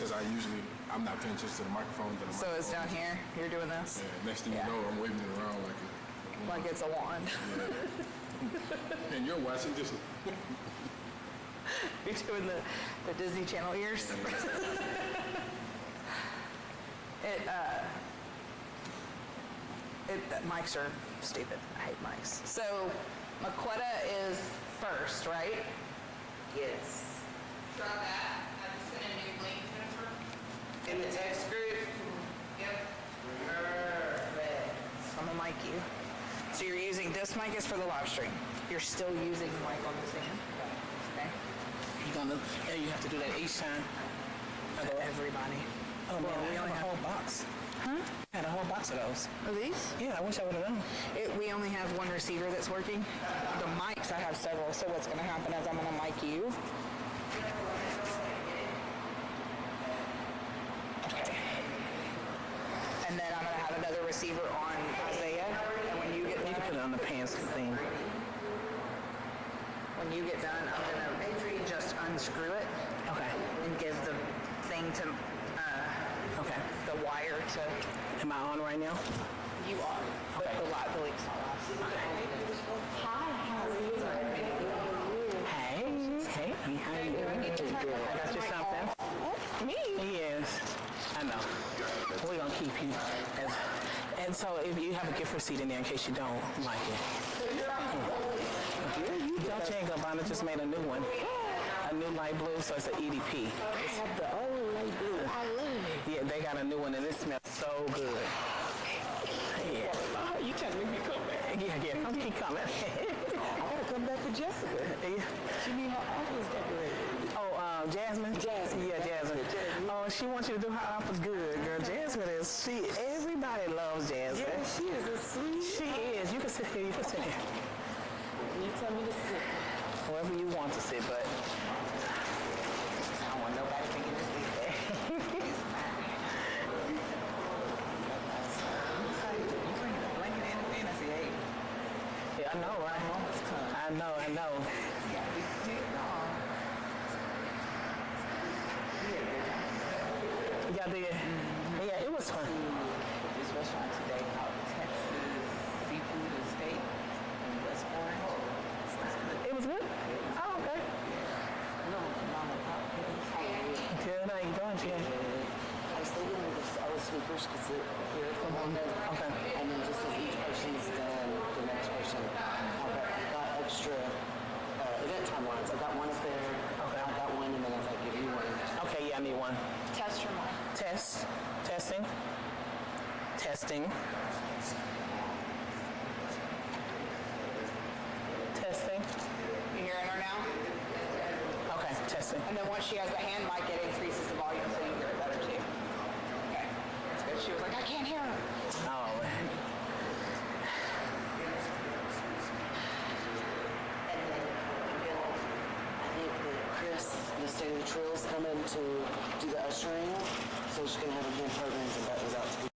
because I'm not paying attention to the microphone. So it's down here. You're doing this. Yeah, next thing you know, I'm waving it around like it's a wand. Yeah. And you're watching just. You're doing the Disney Channel ears. Mics are stupid. I hate mics. So, Maquetta is first, right? Yes. Try that. I just sent a new link, Jennifer. In the text group? Yep. Perfect. So I'm gonna mic you. So you're using this mic is for the live stream. You're still using the mic on the stand. Okay. You have to do that each time. For everybody. Oh Well, man, we we only have a have- whole box. Huh? I had a whole box of those. Are these? Yeah, I wish I would have known. We only have one receiver that's working. The mics, I have several. So what's gonna happen is I'm gonna mic you. Okay. And then I'm gonna have another receiver on Isaiah. And when you get You can put it done, on the pants thing. when you get done, I'm gonna just unscrew it Okay. and give the thing to Okay. the wire to Am I on right now? you are. But Okay. the light the link's not off. Hi, how are you? Hey. Hey. How you doing? I got you something. Me? Yes. I know. We're gonna keep you as. And so if you have a gift receipt in there in case you don't like it. Dolce & Gabbana just made a new one. A new light blue, so it's an EDP. I have the old light blue. I love it. Yeah, they got a new one and it smells so good. Yeah. You telling me to come back? Yeah, come keep coming. I gotta come back for Jessica. She need her office decorated. Oh, Jasmine? Jasmine. Yeah, Jasmine. Oh, she wants you to do her office good, girl. Jasmine everybody loves Jasmine. Yeah, she is a sweet. She is. You can sit here, you can sit here. You tell me to sit. Wherever you want to sit, but I don't want nobody thinking this is there. Yeah, I know, right? I know. Y'all did? Yeah, it was fun. This restaurant today called Texas Seafood and Steak in West Orange. It was good? Oh, okay. No, mama pop. Good, how you doing, Jen? I still doing all the speakers because they're from one day. Okay. And then just as each person's done, the next person. I've got extra event timelines. I've got one up there. Okay. I've got one, and then I'll give you one. Okay, yeah, I need one. Test your mic. Test. Testing. Testing. Testing. You hearing her now? Okay, testing. And then once she has the hand mic, it increases the volume so you hear it better too. Okay. That's good. She was like, I can't hear her. Oh, man. And then I think that Chris, the State of the Trills, coming to do the ushering. So she's going to have a good programs and that was out to be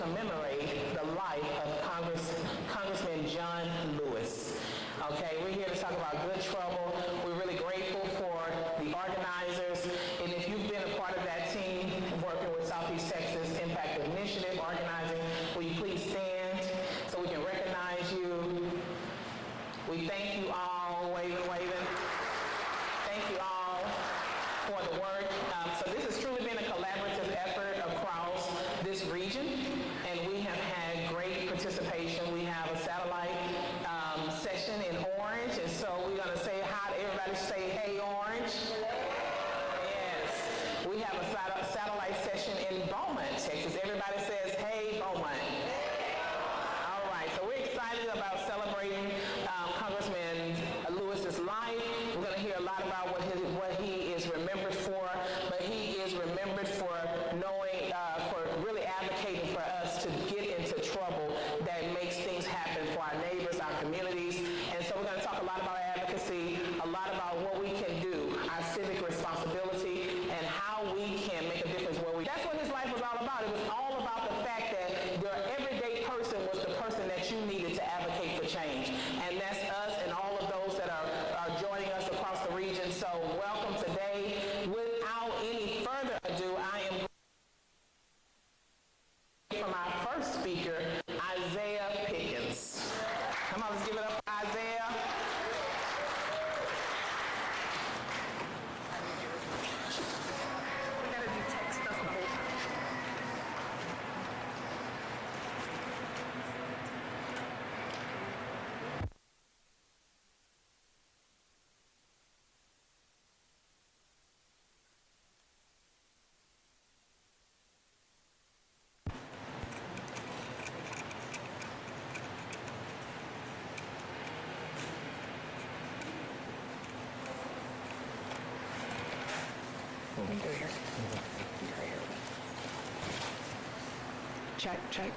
commemorate the life of Congressman John Lewis. Okay, we're here to talk about Good Trouble. We're really grateful for the organizers, and if you've been a part of that team working with Southeast Texas Impact Initiative organizing, will you please stand so we can recognize you? We thank you all, waving. Thank you all for the work. So this has truly been a collaborative effort across this region, and we have had great participation. We have a satellite session in Orange, and so we're going to say hi to everybody. Say, hey, Orange. Yes. We have a satellite session in Beaumont, Texas. Everybody says, hey, Beaumont. All right, so we're excited about celebrating Congressman Lewis's life. We're going to hear a lot about what he is remembered for, but he is remembered for knowing, for really advocating for us to get into trouble that makes things happen for our neighbors, our communities. And so we're going to talk a lot about advocacy, a lot about what we can do, our civic responsibility, and how we can make a difference where we. That's what his life was all about. It was all about the fact that your everyday person was the person that you needed to advocate for change. And that's us and all of those that are joining us across the region. So welcome today. Without any further ado, I am from our first speaker, Isaiah Pickens. Come on, let's give it up for Isaiah. We gotta do text stuff the whole time. Check, check.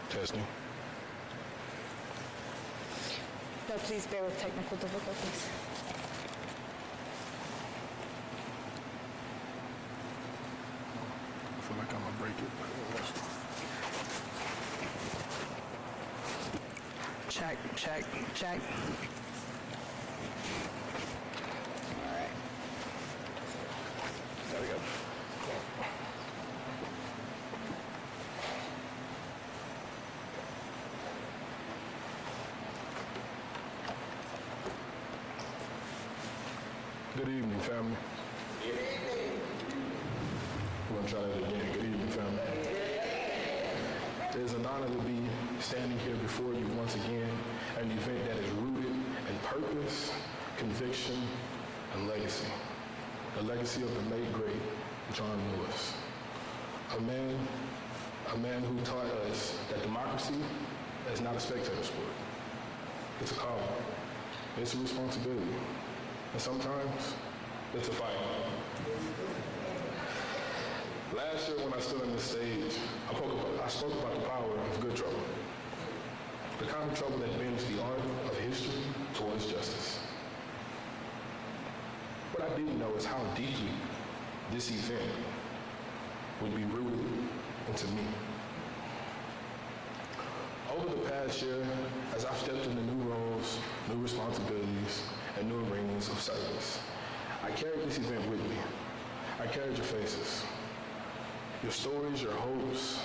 Testing. No, please bear with technical difficulties. I feel like I'm gonna break it. Check, check, check. All right. There we go. Good evening, family. Good evening. We're gonna try that again. Good evening, family. It is an honor to be standing here before you once again at an event that is rooted in purpose, conviction, and legacy. The legacy of the late, great John Lewis. A man who taught us that democracy is not a spectator sport. It's a call. It's a responsibility. And sometimes, it's a fight. Last year when I stood on this stage, I spoke about the power of good trouble. The kind of trouble that bends the art of history towards justice. What I didn't know is how deeply this event would be rooted into me. Over the past year, as I've stepped into new roles, new responsibilities, and new arenas of service, I carried this event with me. I carried your faces, your stories, your hopes,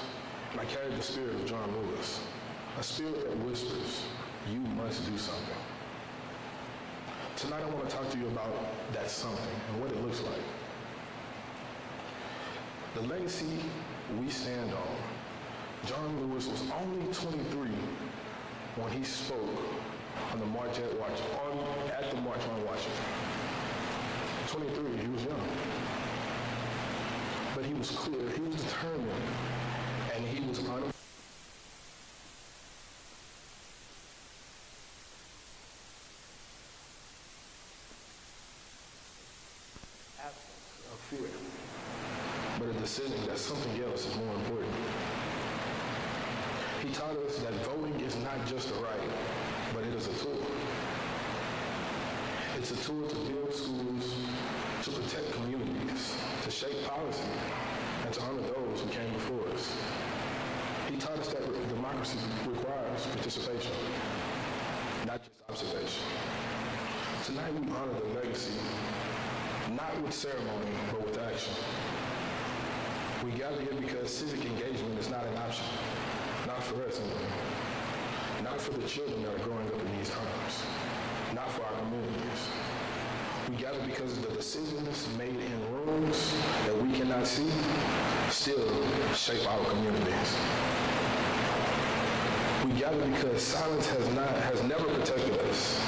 and I carried the spirit of John Lewis, a spirit that whispers, you must do something. Tonight I want to talk to you about that something and what it looks like. The legacy we stand on. John Lewis was only 23 when he spoke on the March at the March on Washington. 23, he was young. But he was clear, he was determined, and he was unafraid. Of fear. But a decision that something else is more important. He taught us that voting is not just a right, but it is a tool. It's a tool to build schools, to protect communities, to shape policy, and to honor those who came before us. He taught us that democracy requires participation, not just observation. Tonight we honor the legacy, not with ceremony, but with action. We gather here because civic engagement is not an option, not for us anyway, not for the children that are growing up in these times, not for our communities. We gather because the decisions made in rooms that we cannot see still shape our communities. We gather because silence has never protected us.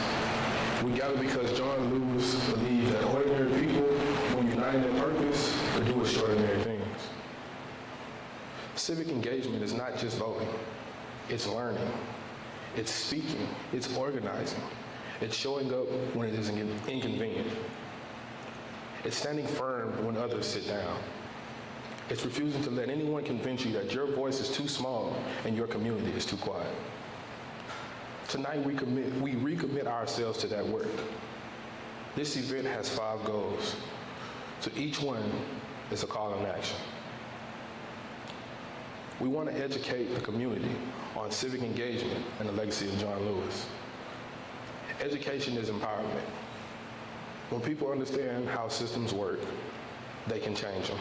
We gather because John Lewis believed that ordinary people, when united in purpose, could do extraordinary things. Civic engagement is not just voting. It's learning. It's speaking. It's organizing. It's showing up when it is inconvenient. It's standing firm when others sit down. It's refusing to let anyone convince you that your voice is too small and your community is too quiet. Tonight we recommit ourselves to that work. This event has 5 goals. To each one is a call in action. We want to educate the community on civic engagement and the legacy of John Lewis. Education is empowerment. When people understand how systems work, they can change them.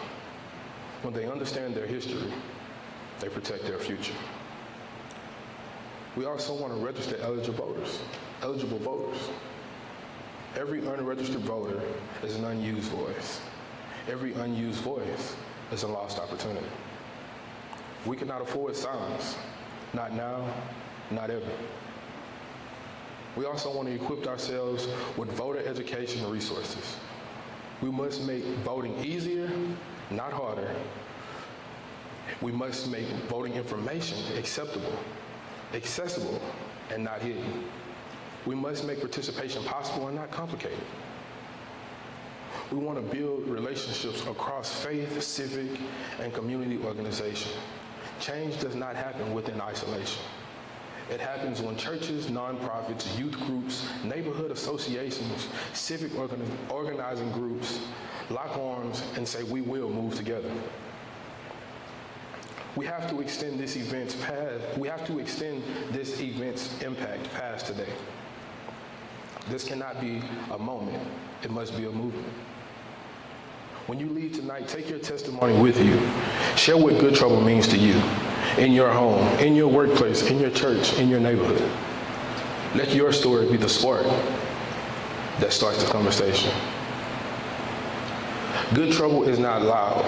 When they understand their history, they protect their future. We also want to register eligible voters. Every unregistered voter is an unused voice. Every unused voice is a lost opportunity. We cannot afford silence, not now, not ever. We also want to equip ourselves with voter education resources. We must make voting easier, not harder. We must make voting information acceptable, accessible, and not hidden. We must make participation possible and not complicated. We want to build relationships across faith, civic, and community organization. Change does not happen within isolation. It happens when churches, nonprofits, youth groups, neighborhood associations, civic organizing groups lock arms and say, we will move together. We have to extend this event's impact past today. This cannot be a moment. It must be a movement. When you leave tonight, take your testimony with you. Share what Good Trouble means to you, in your home, in your workplace, in your church, in your neighborhood. Let your story be the spark that starts the conversation. Good Trouble is not loud,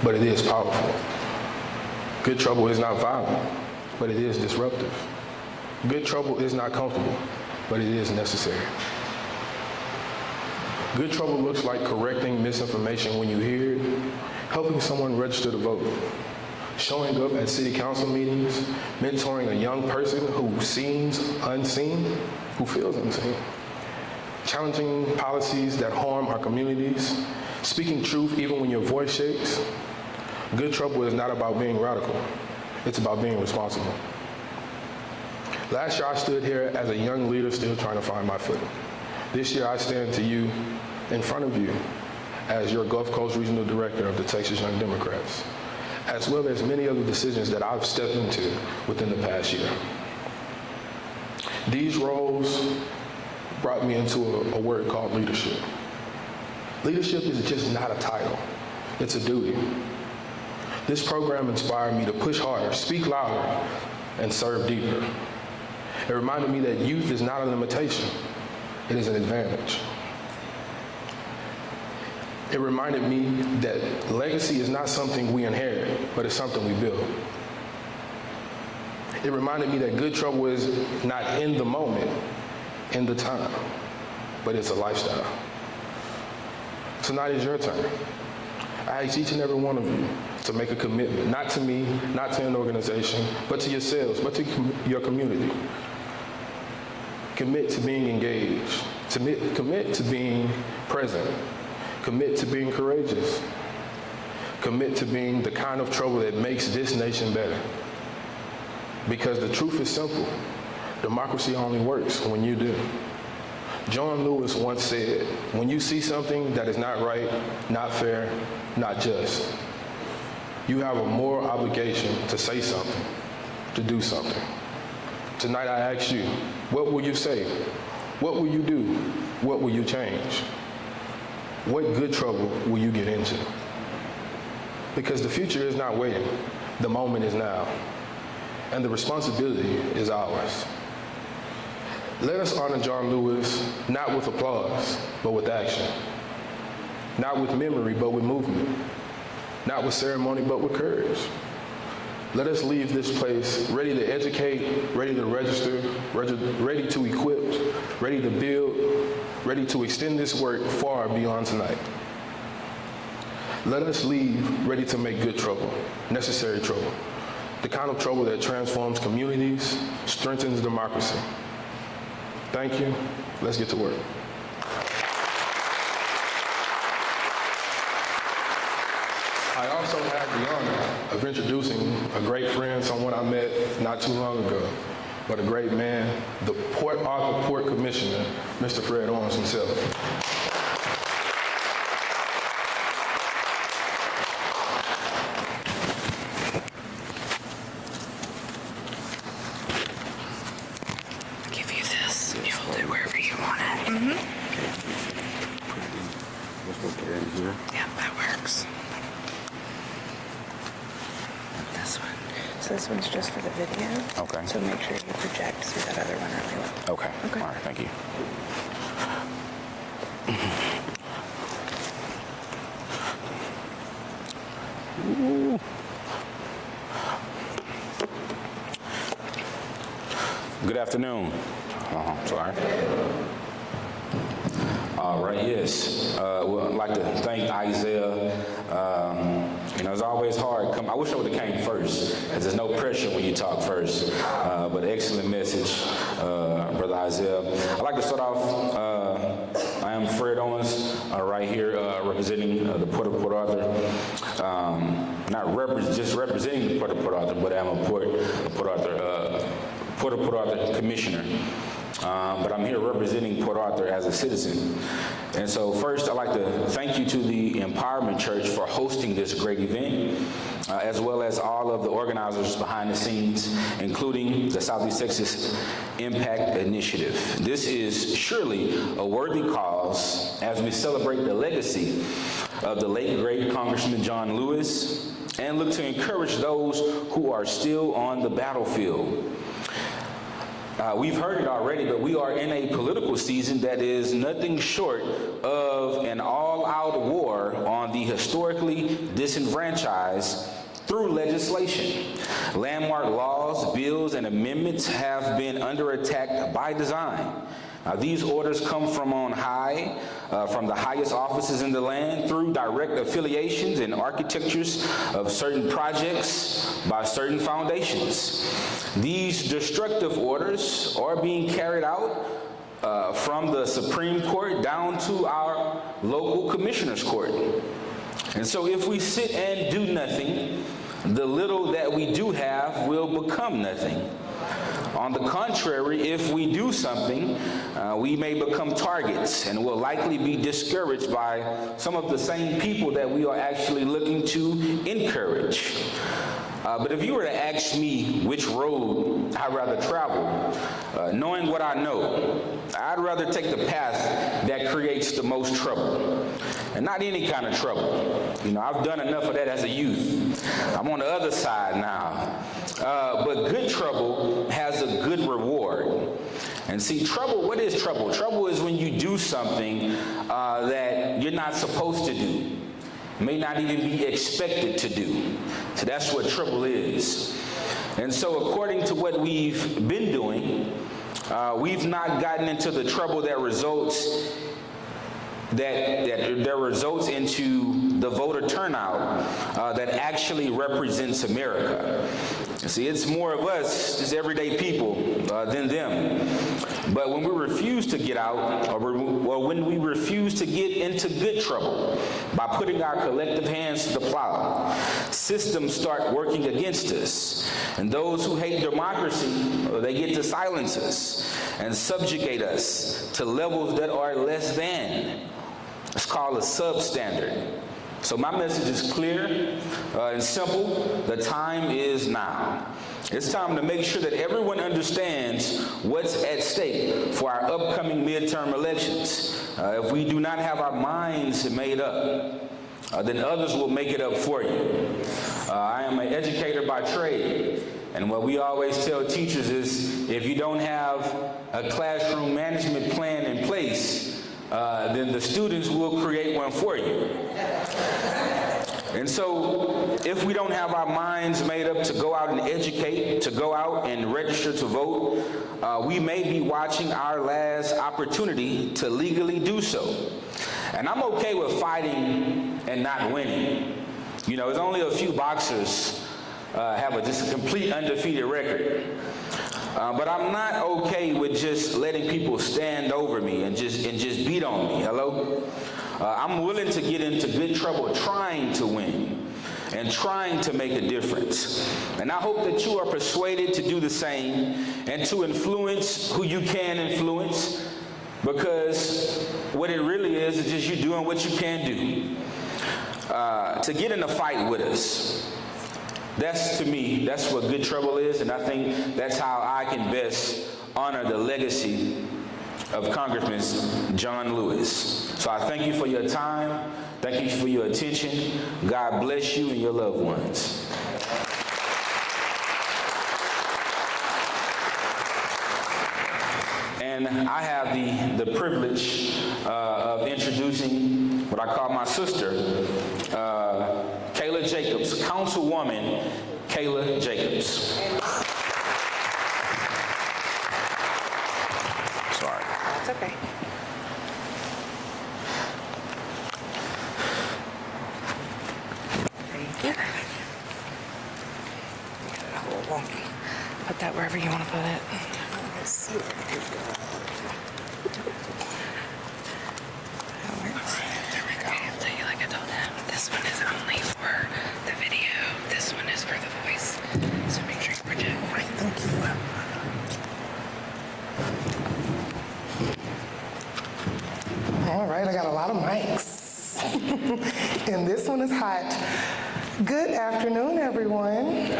but it is powerful. Good Trouble is not violent, but it is disruptive. Good Trouble is not comfortable, but it is necessary. Good Trouble looks like correcting misinformation when you hear it, helping someone register to vote, showing up at city council meetings, mentoring a young person who seems unseen, who feels unseen, challenging policies that harm our communities, speaking truth even when your voice shakes. Good Trouble is not about being radical. It's about being responsible. Last year, I stood here as a young leader still trying to find my footing. This year, I stand to you, in front of you, as your Gulf Coast Regional Director of the Texas Young Democrats, as well as many other decisions that I've stepped into within the past year. These roles brought me into a word called leadership. Leadership is just not a title, it's a duty. This program inspired me to push harder, speak louder, and serve deeper. It reminded me that youth is not a limitation, it is an advantage. It reminded me that legacy is not something we inherit, but it's something we build. It reminded me that Good Trouble is not in the moment, in the time, but it's a lifestyle. Tonight is your turn. I ask each and every one of you to make a commitment, not to me, not to an organization, but to yourselves, but to your community. Commit to being engaged. Commit to being present. Commit to being courageous. Commit to being the kind of trouble that makes this nation better. Because the truth is simple. Democracy only works when you do. John Lewis once said, when you see something that is not right, not fair, not just, you have a moral obligation to say something, to do something. Tonight I ask you, what will you say? What will you do? What will you change? What good trouble will you get into? Because the future is not waiting. The moment is now. And the responsibility is ours. Let us honor John Lewis, not with applause, but with action. Not with memory, but with movement. Not with ceremony, but with courage. Let us leave this place ready to educate, ready to register, ready to equip, ready to build, ready to extend this work far beyond tonight. Let us leave ready to make good trouble, necessary trouble, the kind of trouble that transforms communities, strengthens democracy. Thank you. Let's get to work. I also have the honor of introducing a great friend, someone I met not too long ago, but a great man, the Port Arthur Port Commissioner, Mr. Fred Owens himself. Give you this. You hold it wherever you want it. Yeah, that works. This one. So this one's just for the video. Okay. So make sure you project through that other one really well. Okay. Okay. All right. Thank you. Good afternoon. Sorry. All right, yes. Well, I'd like to thank Isaiah. It's always hard. I wish I would have came first, because there's no pressure when you talk first. But excellent message, Brother Isaiah. I'd like to start off, I am Fred Owens, right here representing the Port of Port Arthur. Just representing the Port of Port Arthur, but I'm a Port of Port Arthur Commissioner. But I'm here representing Port Arthur as a citizen. And so first, I'd like to thank you to the Empowerment Church for hosting this great event, as well as all of the organizers behind the scenes, including the Southeast Texas Impact Initiative. This is surely a worthy cause as we celebrate the legacy of the late great Congressman John Lewis and look to encourage those who are still on the battlefield. We've heard it already, but we are in a political season that is nothing short of an all-out war on the historically disenfranchised through legislation. Landmark laws, bills, and amendments have been under attack by design. These orders come from on high, from the highest offices in the land, through direct affiliations and architectures of certain projects by certain foundations. These destructive orders are being carried out from the Supreme Court down to our local commissioner's court. And so if we sit and do nothing, the little that we do have will become nothing. On the contrary, if we do something, we may become targets and will likely be discouraged by some of the same people that we are actually looking to encourage. But if you were to ask me which road I'd rather travel, knowing what I know, I'd rather take the path that creates the most trouble. And not any kind of trouble. I've done enough of that as a youth. I'm on the other side now. But good trouble has a good reward. And see, trouble, what is trouble? Trouble is when you do something that you're not supposed to do. May not even be expected to do. So that's what trouble is. And so according to what we've been doing, we've not gotten into the trouble that results into the voter turnout that actually represents America. See, it's more of us, just everyday people, than them. But when we refuse to get out, or when we refuse to get into good trouble by putting our collective hands to the plow, systems start working against us. And those who hate democracy, they get to silence us and subjugate us to levels that are less than. It's called a substandard. So my message is clear and simple. The time is now. It's time to make sure that everyone understands what's at stake for our upcoming midterm elections. If we do not have our minds made up, then others will make it up for you. I am an educator by trade, and what we always tell teachers is if you don't have a classroom management plan in place, then the students will create one for you. And so if we don't have our minds made up to go out and educate, to go out and register to vote, we may be watching our last opportunity to legally do so. And I'm okay with fighting and not winning. You know, there's only a few boxers have just a complete undefeated record. But I'm not okay with just letting people stand over me and just beat on me. Hello? I'm willing to get into good trouble trying to win and trying to make a difference. And I hope that you are persuaded to do the same and to influence who you can influence, because what it really is just you doing what you can do. To get in a fight with us. That's, to me, that's what good trouble is, and I think that's how I can best honor the legacy of Congressman John Lewis. So I thank you for your time. Thank you for your attention. God bless you and your loved ones. And I have the privilege of introducing what I call my sister, Kayla Jacobs, Councilwoman Kayla Jacobs. Sorry. That's okay. Thank you. Get it a little wonky. Put that wherever you want to put it. I'll tell you like I told him, this one is only for the video. This one is for the voice. So make sure you project. Right, thank you. All right, I got a lot of mics. And this one is hot. Good afternoon, everyone.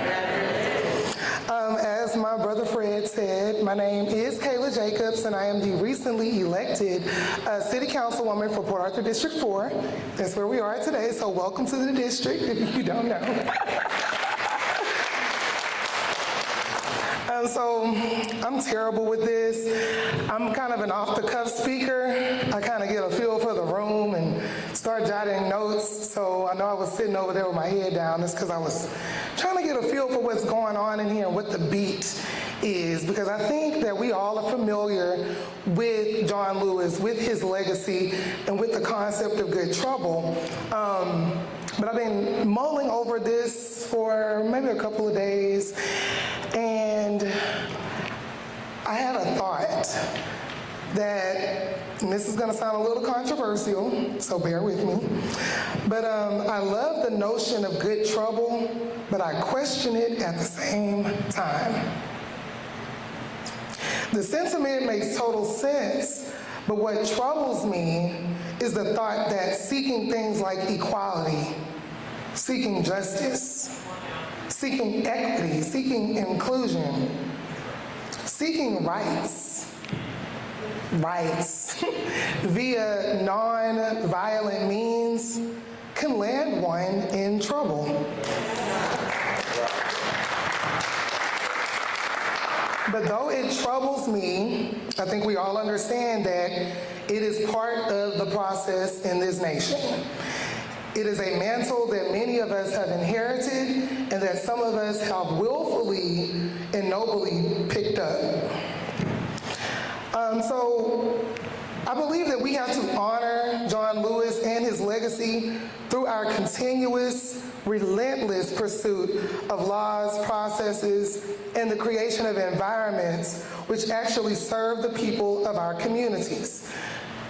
As my brother Fred said, my name is Kayla Jacobs, and I am the recently elected City Councilwoman for Port Arthur District 4. That's where we are today, so welcome to the district if you don't know. So I'm terrible with this. I'm kind of an off-the-cuff speaker. I kind of get a feel for the room and start jotting notes. So I know I was sitting over there with my head down. That's because I was trying to get a feel for what's going on in here and what the beat is, because I think that we all are familiar with John Lewis, with his legacy, and with the concept of good trouble. But I've been mulling over this for maybe a couple of days, and I had a thought that, and this is going to sound a little controversial, so bear with me, but I love the notion of good trouble, but I question it at the same time. The sentiment makes total sense, but what troubles me is the thought that seeking things like equality, seeking justice, seeking equity, seeking inclusion, seeking rights via non-violent means can land one in trouble. But though it troubles me, I think we all understand that it is part of the process in this nation. It is a mantle that many of us have inherited and that some of us have willfully and nobly picked up. So I believe that we have to honor John Lewis and his legacy through our continuous, relentless pursuit of laws, processes, and the creation of environments which actually serve the people of our communities.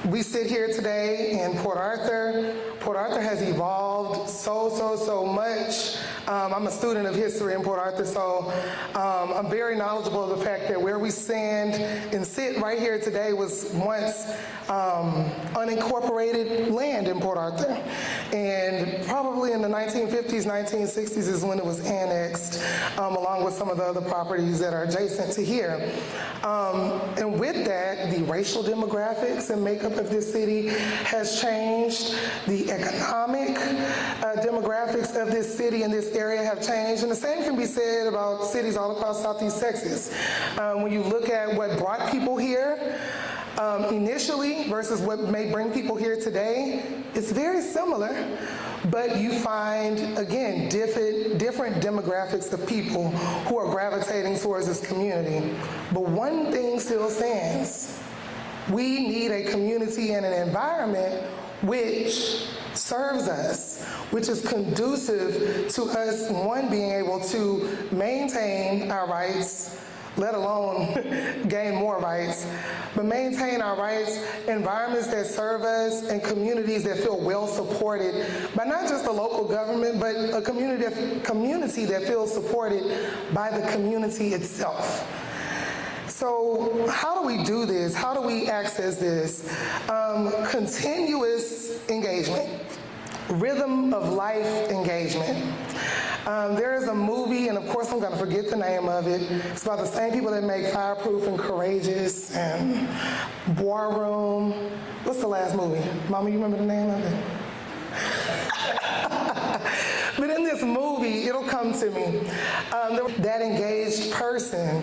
We sit here today in Port Arthur. Port Arthur has evolved so much. I'm a student of history in Port Arthur, so I'm very knowledgeable of the fact that where we stand and sit right here today was once unincorporated land in Port Arthur. And probably in the 1950s, 1960s is when it was annexed, along with some of the other properties that are adjacent to here. And with that, the racial demographics and makeup of this city has changed. The economic demographics of this city and this area have changed. And the same can be said about cities all across Southeast Texas. When you look at what brought people here, initially versus what may bring people here today, it's very similar, but you find, again, different demographics of people who are gravitating towards this community. But one thing still stands. We need a community and an environment which serves us, which is conducive to us, one, being able to maintain our rights, let alone gain more rights, but maintain our rights, environments that serve us, and communities that feel well supported by not just the local government, but a community that feels supported by the community itself. So how do we do this? How do we access this? Continuous engagement, rhythm of life engagement. There is a movie, and of course I'm gonna forget the name of it. It's about the same people that make Fireproof and Courageous and War Room. What's the last movie? Mama, you remember the name of it? But in this movie, it'll come to me. That engaged person,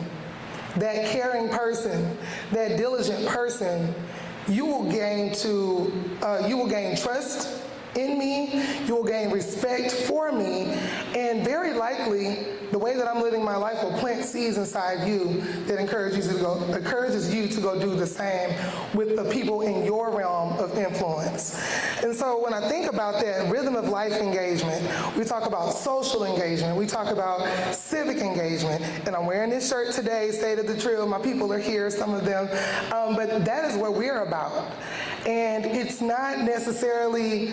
that caring person, that diligent person, you will gain trust in me, you will gain respect for me, and very likely the way that I'm living my life will plant seeds inside you that encourages you to go do the same with the people in your realm of influence. And so when I think about that rhythm of life engagement, we talk about social engagement, we talk about civic engagement, and I'm wearing this shirt today, State of the Trill, my people are here, some of them, but that is what we're about. And it's not necessarily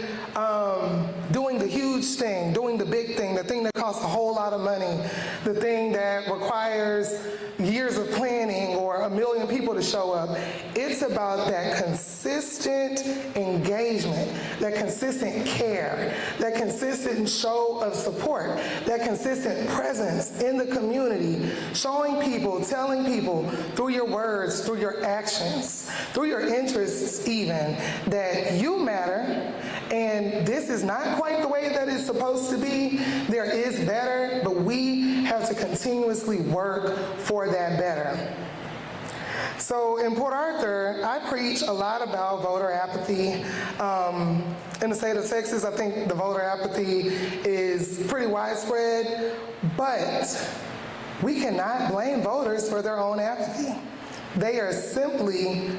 doing the huge thing, doing the big thing, the thing that costs a whole lot of money, the thing that requires years of planning or 1 million people to show up. It's about that consistent engagement, that consistent care, that consistent show of support, that consistent presence in the community, showing people, telling people through your words, through your actions, through your interests even, that you matter, and this is not quite the way that it's supposed to be. There is better, but we have to continuously work for that better. So in Port Arthur, I preach a lot about voter apathy. In the state of Texas, I think the voter apathy is pretty widespread, but we cannot blame voters for their own apathy. They are simply,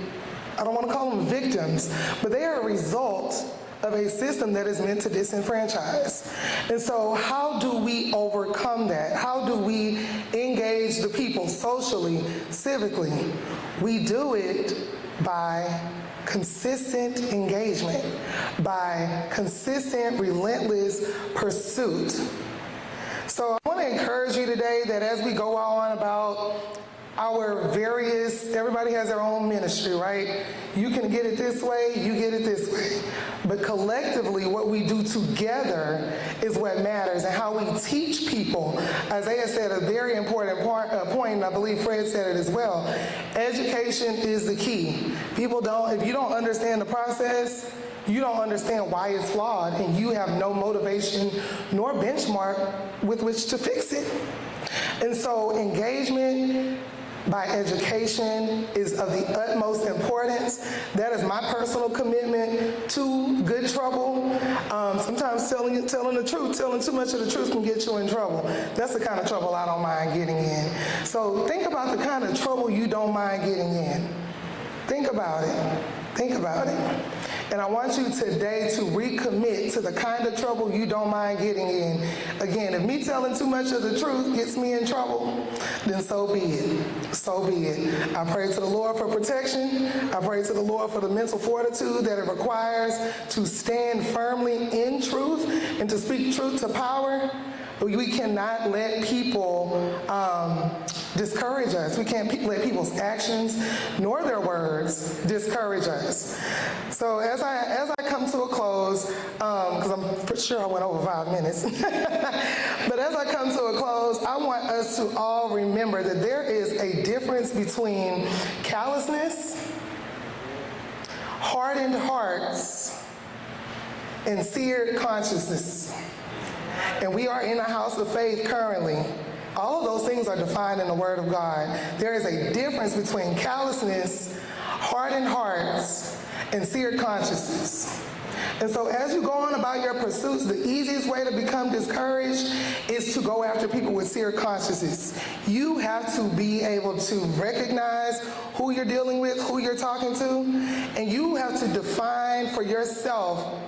I don't want to call them victims, but they are a result of a system that is meant to disenfranchise. And so how do we overcome that? How do we engage the people socially, civically? We do it by consistent engagement, by consistent, relentless pursuit. So I want to encourage you today that as we go on about our various, everybody has their own ministry, right? You can get it this way, you get it this way. But collectively, what we do together is what matters, and how we teach people. Isaiah said a very important point, and I believe Fred said it as well. Education is the key. If you don't understand the process, you don't understand why it's flawed, and you have no motivation nor benchmark with which to fix it. And so engagement by education is of the utmost importance. That is my personal commitment to Good Trouble. Sometimes telling the truth, telling too much of the truth can get you in trouble. That's the kind of trouble I don't mind getting in. So think about the kind of trouble you don't mind getting in. Think about it. Think about it. And I want you today to recommit to the kind of trouble you don't mind getting in. Again, if me telling too much of the truth gets me in trouble, then so be it. So be it. I pray to the Lord for protection. I pray to the Lord for the mental fortitude that it requires to stand firmly in truth and to speak truth to power. We cannot let people discourage us. We can't let people's actions nor their words discourage us. So as I come to a close, because I'm pretty sure I went over 5 minutes, but as I come to a close, I want us to all remember that there is a difference between callousness, hardened hearts, and seared consciousness. And we are in a house of faith currently. All of those things are defined in the Word of God. There is a difference between callousness, hardened hearts, and seared consciousness. And so as you go on about your pursuits, the easiest way to become discouraged is to go after people with seared consciousness. You have to be able to recognize who you're dealing with, who you're talking to, and you have to define for yourself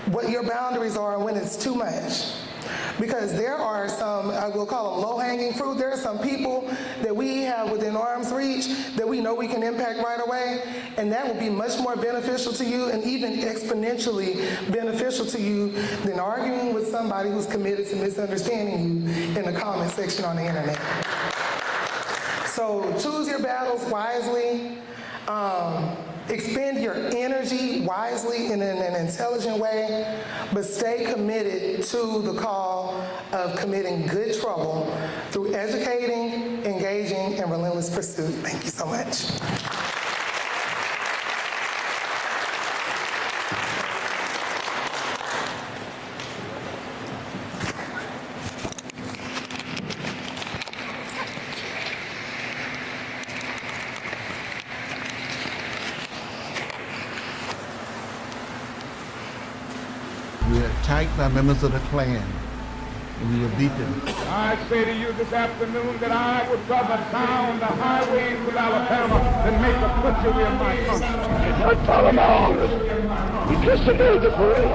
what your boundaries are and when it's too much. Because there are some, I will call them low-hanging fruit, there are some people that we have within arm's reach that we know we can impact right away, and that will be much more beneficial to you and even exponentially beneficial to you than arguing with somebody who's committed to misunderstanding you in the comment section on the internet. So choose your battles wisely. Expend your energy wisely in an intelligent way, but stay committed to the call of committing good trouble through educating, engaging, and relentless pursuit. Thank you so much. We were attacked by members of the Klan, and we were beaten. I say to you this afternoon that I would rather down the highways with Alabama than make a butchery of my country. I follow my orders. We just obeyed the parade.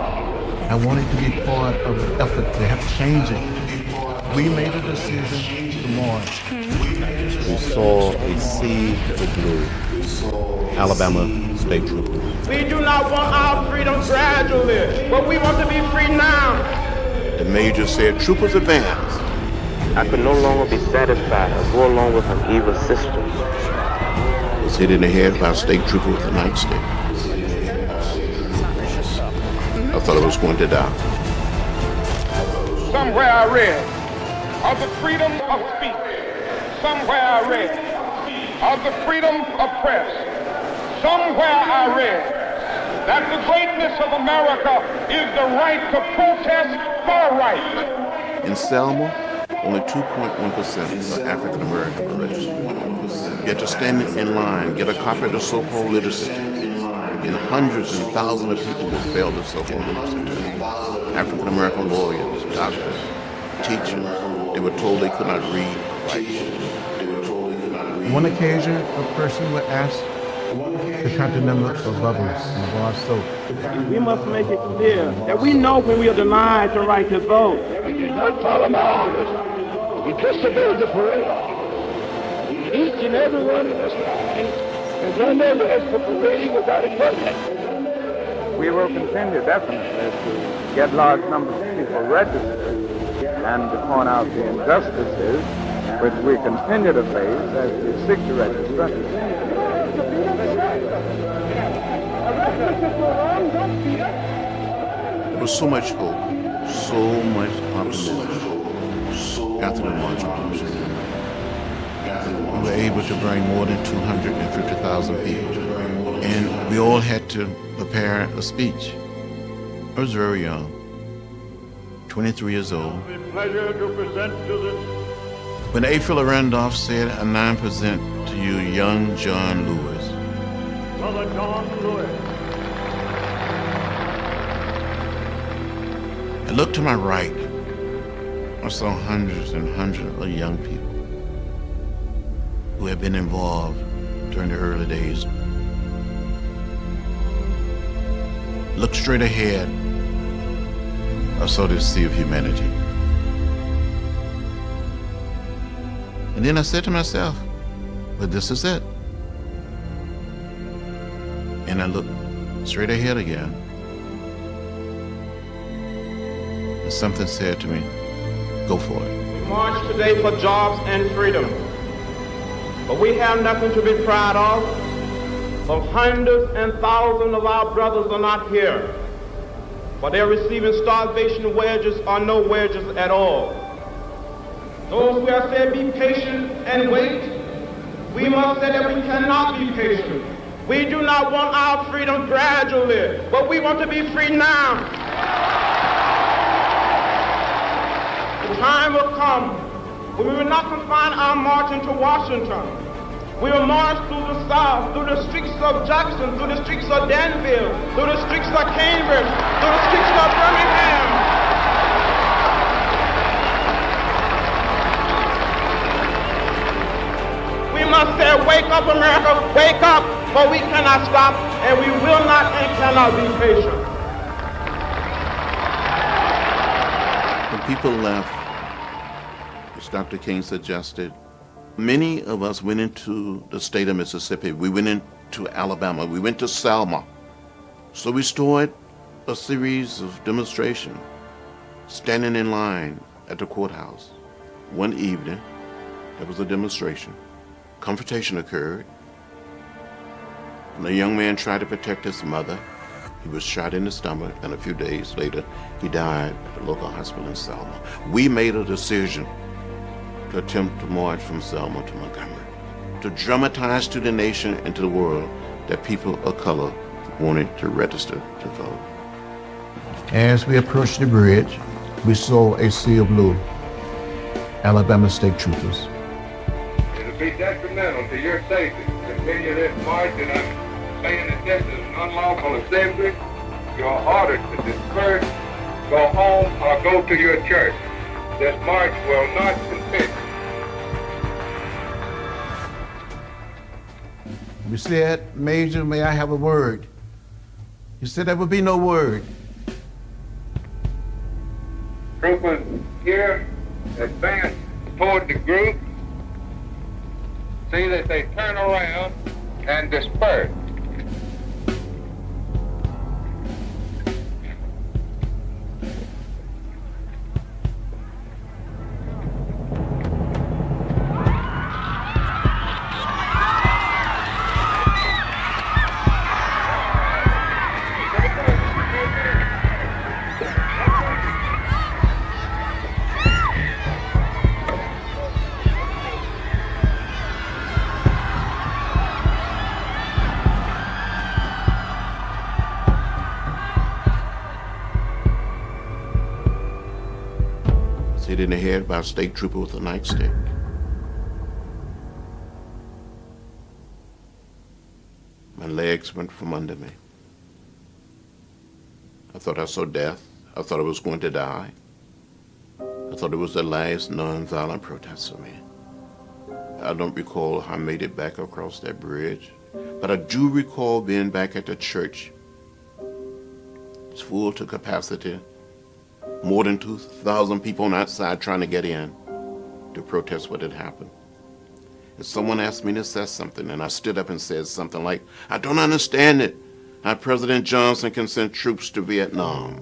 I wanted to be part of the effort to help change it. We made a decision to march. We saw a sea of blue. Alabama State Troopers. We do not want our freedom gradually, but we want to be free now. The major said, "Troopers advance." I could no longer be satisfied or go along with an evil system. Was hit in the head by a state trooper with a nightstick. I thought I was going to die. Somewhere I read of the freedom of speech. Somewhere I read of the freedom of press. Somewhere I read that the greatness of America is the right to protest for rights. In Selma, only 2.1% are African American registered. Yet to stand in line, get a copy of the so-called literacy, and hundreds and thousands of people will fail the so-called literacy. African American lawyers, doctors, teachers, they were told they could not read or write. On one occasion, a person would ask to count the number of bubbles in a bar of soap. We must make it clear that we know when we are denied the right to vote. We did not follow my orders. We just obeyed the parade. Each and every one of us has done their best for parading without equipment. We will continue definitely to get large numbers of people registered and to point out the injustices which we continue to face as we seek to register. There was so much hope, so much optimism after the march on Washington. We were able to bring more than 250,000 people, and we all had to prepare a speech. I was very young, 23 years old. It's a pleasure to present to this. When A. Philip Randolph said, "I now present to you young John Lewis." Brother John Lewis. I looked to my right. I saw hundreds and hundreds of young people who had been involved during the early days. looked straight ahead, I saw this sea of humanity. And then I said to myself, well, this is it. And I looked straight ahead again. And something said to me, go for it. We march today for jobs and freedom. But we have nothing to be proud of. But hundreds and thousands of our brothers are not here. But they're receiving starvation wages or no wages at all. Those who have said be patient and wait, we must say that we cannot be patient. We do not want our freedom gradually, but we want to be free now. The time will come when we will not confine our marching to Washington. We will march through the South, through the streets of Jackson, through the streets of Danville, through the streets of Cambridge, through the streets of Birmingham. We must say, wake up, America, wake up, for we cannot stop, and we will not and cannot be patient. When people left, as Dr. King suggested, many of us went into the state of Mississippi. We went into Alabama. We went to Selma. So we started a series of demonstrations, standing in line at the courthouse. One evening, there was a demonstration. Confrontation occurred, and the young man tried to protect his mother. He was shot in the stomach, and a few days later, he died at the local hospital in Selma. We made a decision to attempt to march from Selma to Montgomery, to dramatize to the nation and to the world that people of color wanted to register to vote. As we approached the bridge, we saw a sea of blue, Alabama state troopers. It'll be detrimental to your safety to continue this march, and I'm saying that this is an unlawful assembly. You're ordered to disperse, go home, or go to your church. This march will not continue. We said, Major, may I have a word? He said there would be no word. Troopers here advance toward the group. See that they turn around and disperse. Hit in the head by a state trooper with a nightstick. My legs went from under me. I thought I saw death. I thought I was going to die. I thought it was the last nonviolent protest for me. I don't recall how I made it back across that bridge, but I do recall being back at the church. It's full to capacity. More than 2,000 people on outside trying to get in to protest what had happened. And someone asked me to say something, and I stood up and said something like, I don't understand it. How President Johnson can send troops to Vietnam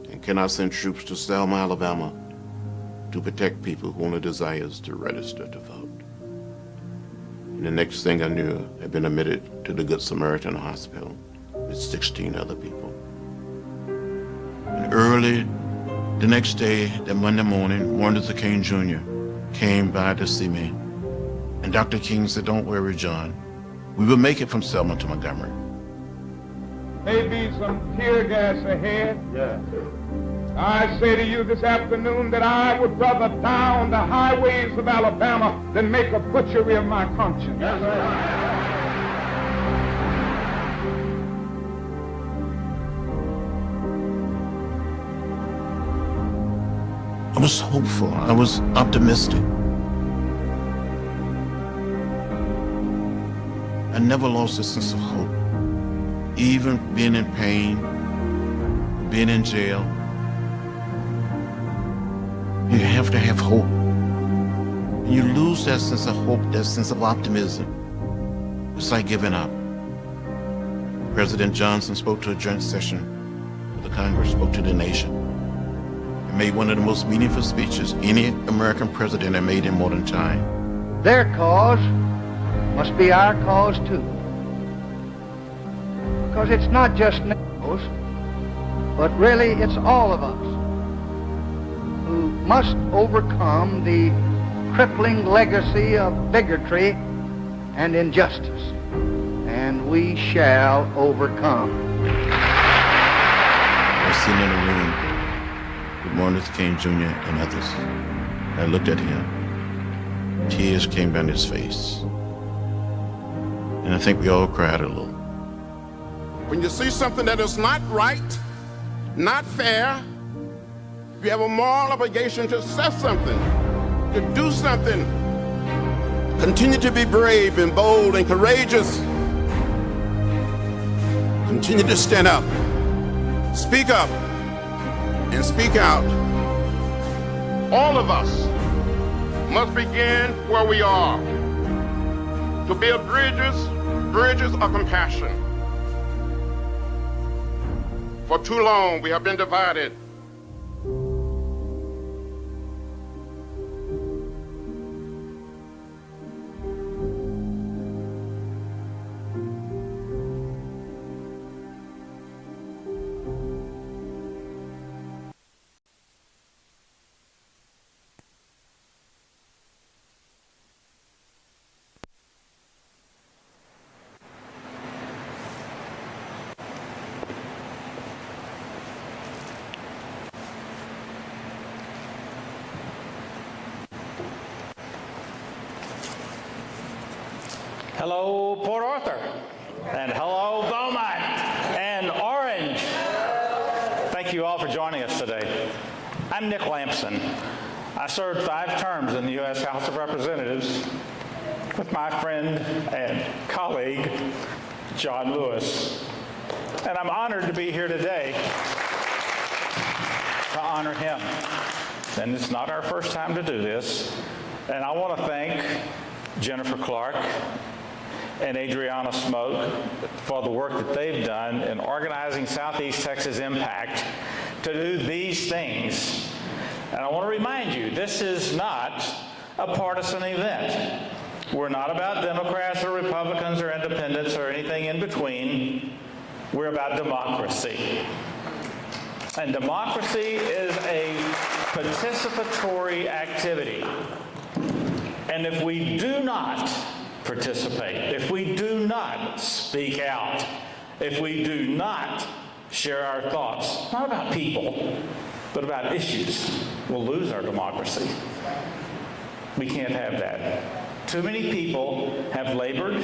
and cannot send troops to Selma, Alabama to protect people who only desires to register to vote. And the next thing I knew, I'd been admitted to the Good Samaritan Hospital with 16 other people. And early the next day, that Monday morning, Martin Luther King Jr. came by to see me. And Dr. King said, don't worry, John. We will make it from Selma to Montgomery. Maybe some tear gas ahead. Yeah. I say to you this afternoon that I would rather die on the highways of Alabama than make a butchery of my conscience. Yes, I was hopeful. I was optimistic. I never lost a sense of hope. even being in pain, being in jail. You have to have hope. You lose that sense of hope, that sense of optimism. It's like giving up. President Johnson spoke to a joint session of the Congress, spoke to the nation, and made one of the most meaningful speeches any American president had made in modern time. Their cause must be our cause too. Because it's not just NATO's, but really it's all of us who must overcome the crippling legacy of bigotry and injustice. And we shall overcome. I was sitting in a room with Martin Luther King Jr. and others. I looked at him. Tears came down his face. And I think we all cried a little. When you see something that is not right, not fair, you have a moral obligation to say something, to do something. Continue to be brave and bold and courageous. Continue to stand up, speak up, and speak out. All of us must begin where we are to build bridges of compassion. For too long, we have been divided. Hello, Port Arthur, and hello, Beaumont, and Orange. Thank you all for joining us today. I'm Nick Lampson. I served 5 terms in the U.S. House of Representatives with my friend and colleague, John Lewis. And I'm honored to be here today to honor him. And it's not our first time to do this. And I want to thank Jennifer Clark and Adriana Smoke for the work that they've done in organizing Southeast Texas Impact to do these things. And I want to remind you, this is not a partisan event. We're not about Democrats or Republicans or independents or anything in between. We're about democracy. And democracy is a participatory activity. And if we do not participate, if we do not speak out, if we do not share our thoughts, not about people, but about issues, we'll lose our democracy. We can't have that. Too many people have labored,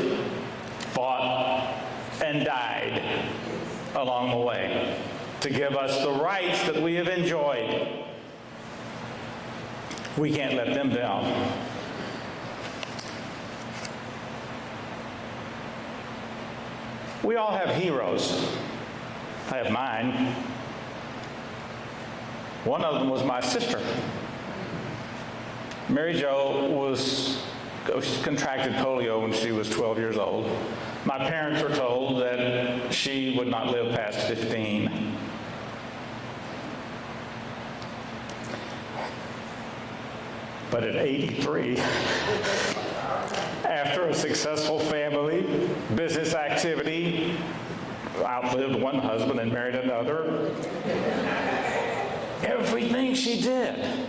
fought, and died along the way to give us the rights that we have enjoyed. We can't let them down. We all have heroes. I have mine. One of them was my sister. Mary Jo she contracted polio when she was 12 years old. My parents were told that she would not live past 15. But at 83, after a successful family, business activity, outlived one husband and married another, everything she did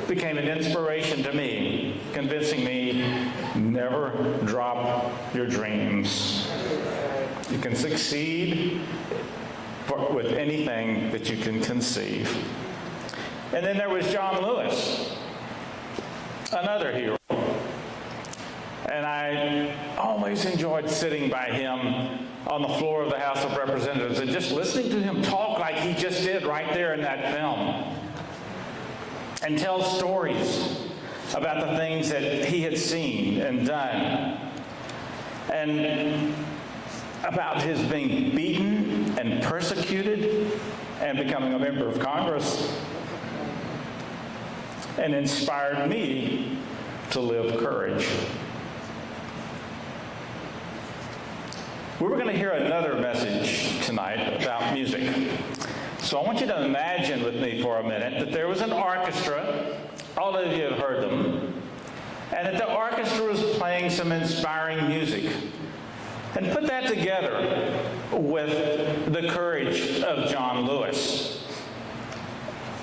became an inspiration to me, convincing me, never drop your dreams. You can succeed with anything that you can conceive. And then there was John Lewis, another hero. And I always enjoyed sitting by him on the floor of the House of Representatives and just listening to him talk like he just did right there in that film. And tell stories about the things that he had seen and done. And about his being beaten and persecuted and becoming a member of Congress, and inspired me to live courage. We were going to hear another message tonight about music. So I want you to imagine with me for a minute that there was an orchestra. All of you have heard them. And that the orchestra was playing some inspiring music. And put that together with the courage of John Lewis.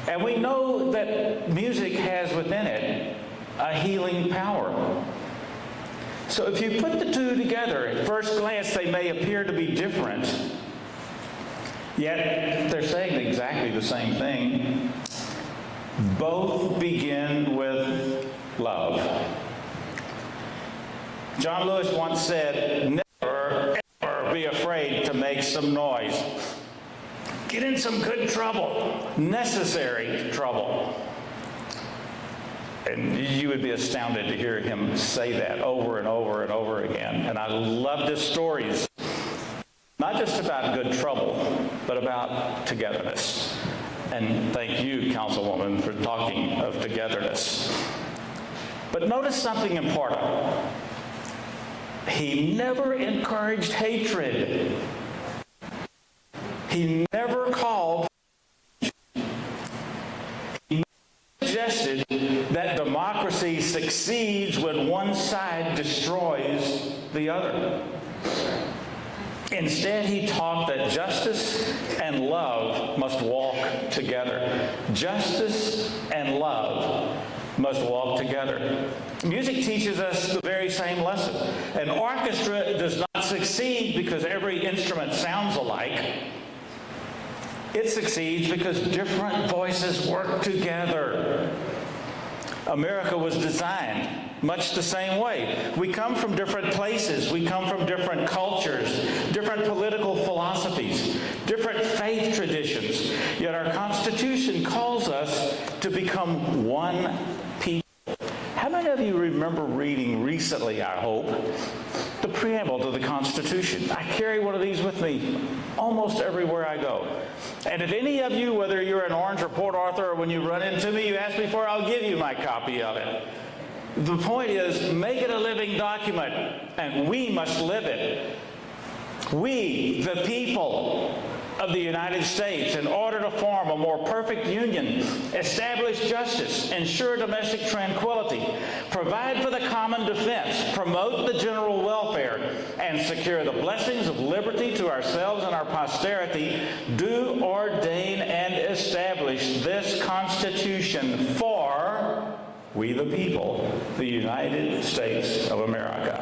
And we know that music has within it a healing power. So if you put the two together, at first glance they may appear to be different, yet they're saying exactly the same thing. Both begin with love. John Lewis once said, "Never, ever be afraid to make some noise. Get in some good trouble, necessary trouble." And you would be astounded to hear him say that over and over and over again. And I loved his stories, not just about good trouble, but about togetherness. And thank you, Councilwoman, for talking of togetherness. But notice something important. He never encouraged hatred. He never called. He suggested that democracy succeeds when one side destroys the other. Instead, he taught that justice and love must walk together. Justice and love must walk together. Music teaches us the very same lesson. An orchestra does not succeed because every instrument sounds alike. It succeeds because different voices work together. America was designed much the same way. We come from different places. We come from different cultures, different political philosophies, different faith traditions. Yet our Constitution calls us to become one people. How many of you remember reading recently, I hope, the preamble to the Constitution? I carry one of these with me almost everywhere I go. And if any of you, whether you're in Orange or Port Arthur, or when you run into me, you ask me for it, I'll give you my copy of it. The point is, make it a living document, and we must live it. We, the people of the United States, in order to form a more perfect union, establish justice, ensure domestic tranquility, provide for the common defense, promote the general welfare, and secure the blessings of liberty to ourselves and our posterity, do ordain and establish this Constitution for we the people, the United States of America.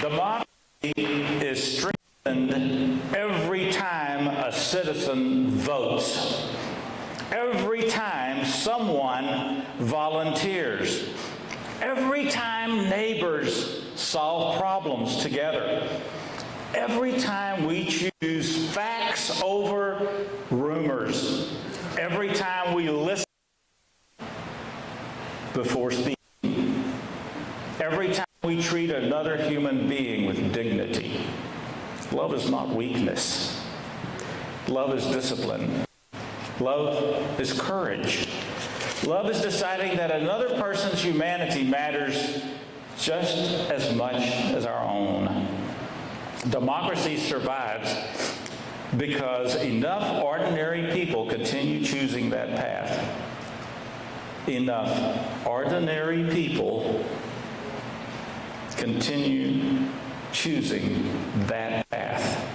Democracy is strengthened every time a citizen votes. Every time someone volunteers. Every time neighbors solve problems together. Every time we choose facts over rumors. Every time we listen before speaking. Every time we treat another human being with dignity. Love is not weakness. Love is discipline. Love is courage. Love is deciding that another person's humanity matters just as much as our own. Democracy survives because enough ordinary people continue choosing that path. Enough ordinary people continue choosing that path.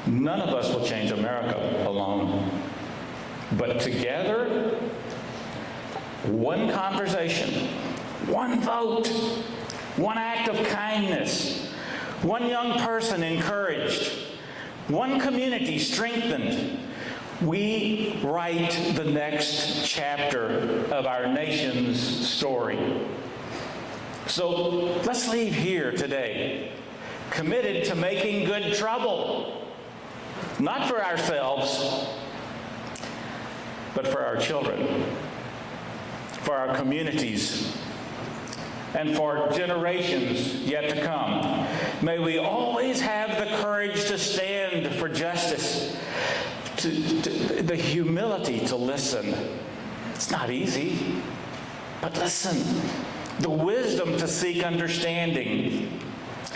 None of us will change America alone. But together, one conversation, one vote, one act of kindness, one young person encouraged, one community strengthened, we write the next chapter of our nation's story. So let's leave here today committed to making good trouble, not for ourselves, but for our children, for our communities, and for generations yet to come. May we always have the courage to stand for justice, to the humility to listen. It's not easy, but listen. The wisdom to seek understanding,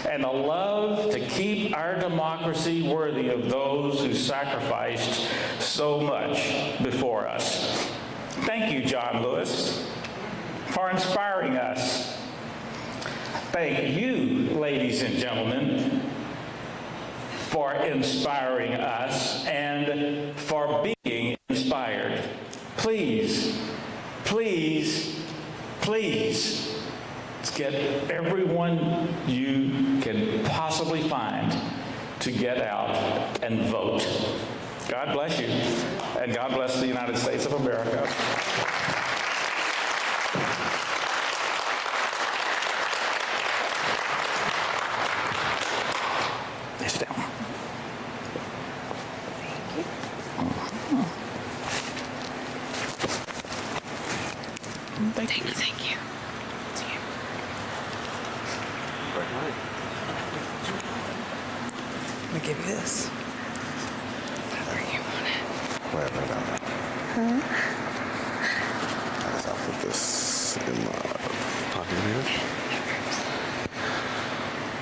and a love to keep our democracy worthy of those who sacrificed so much before us. Thank you, John Lewis, for inspiring us. Thank you, ladies and gentlemen, for inspiring us and for being inspired. Please, please, please, get everyone you can possibly find to get out and vote. God bless you, and God bless the United States of America. Sit down. Thank you. Thank you. I'm gonna give you this. However you want it. Wherever I got it. I'll put this in my pocket here.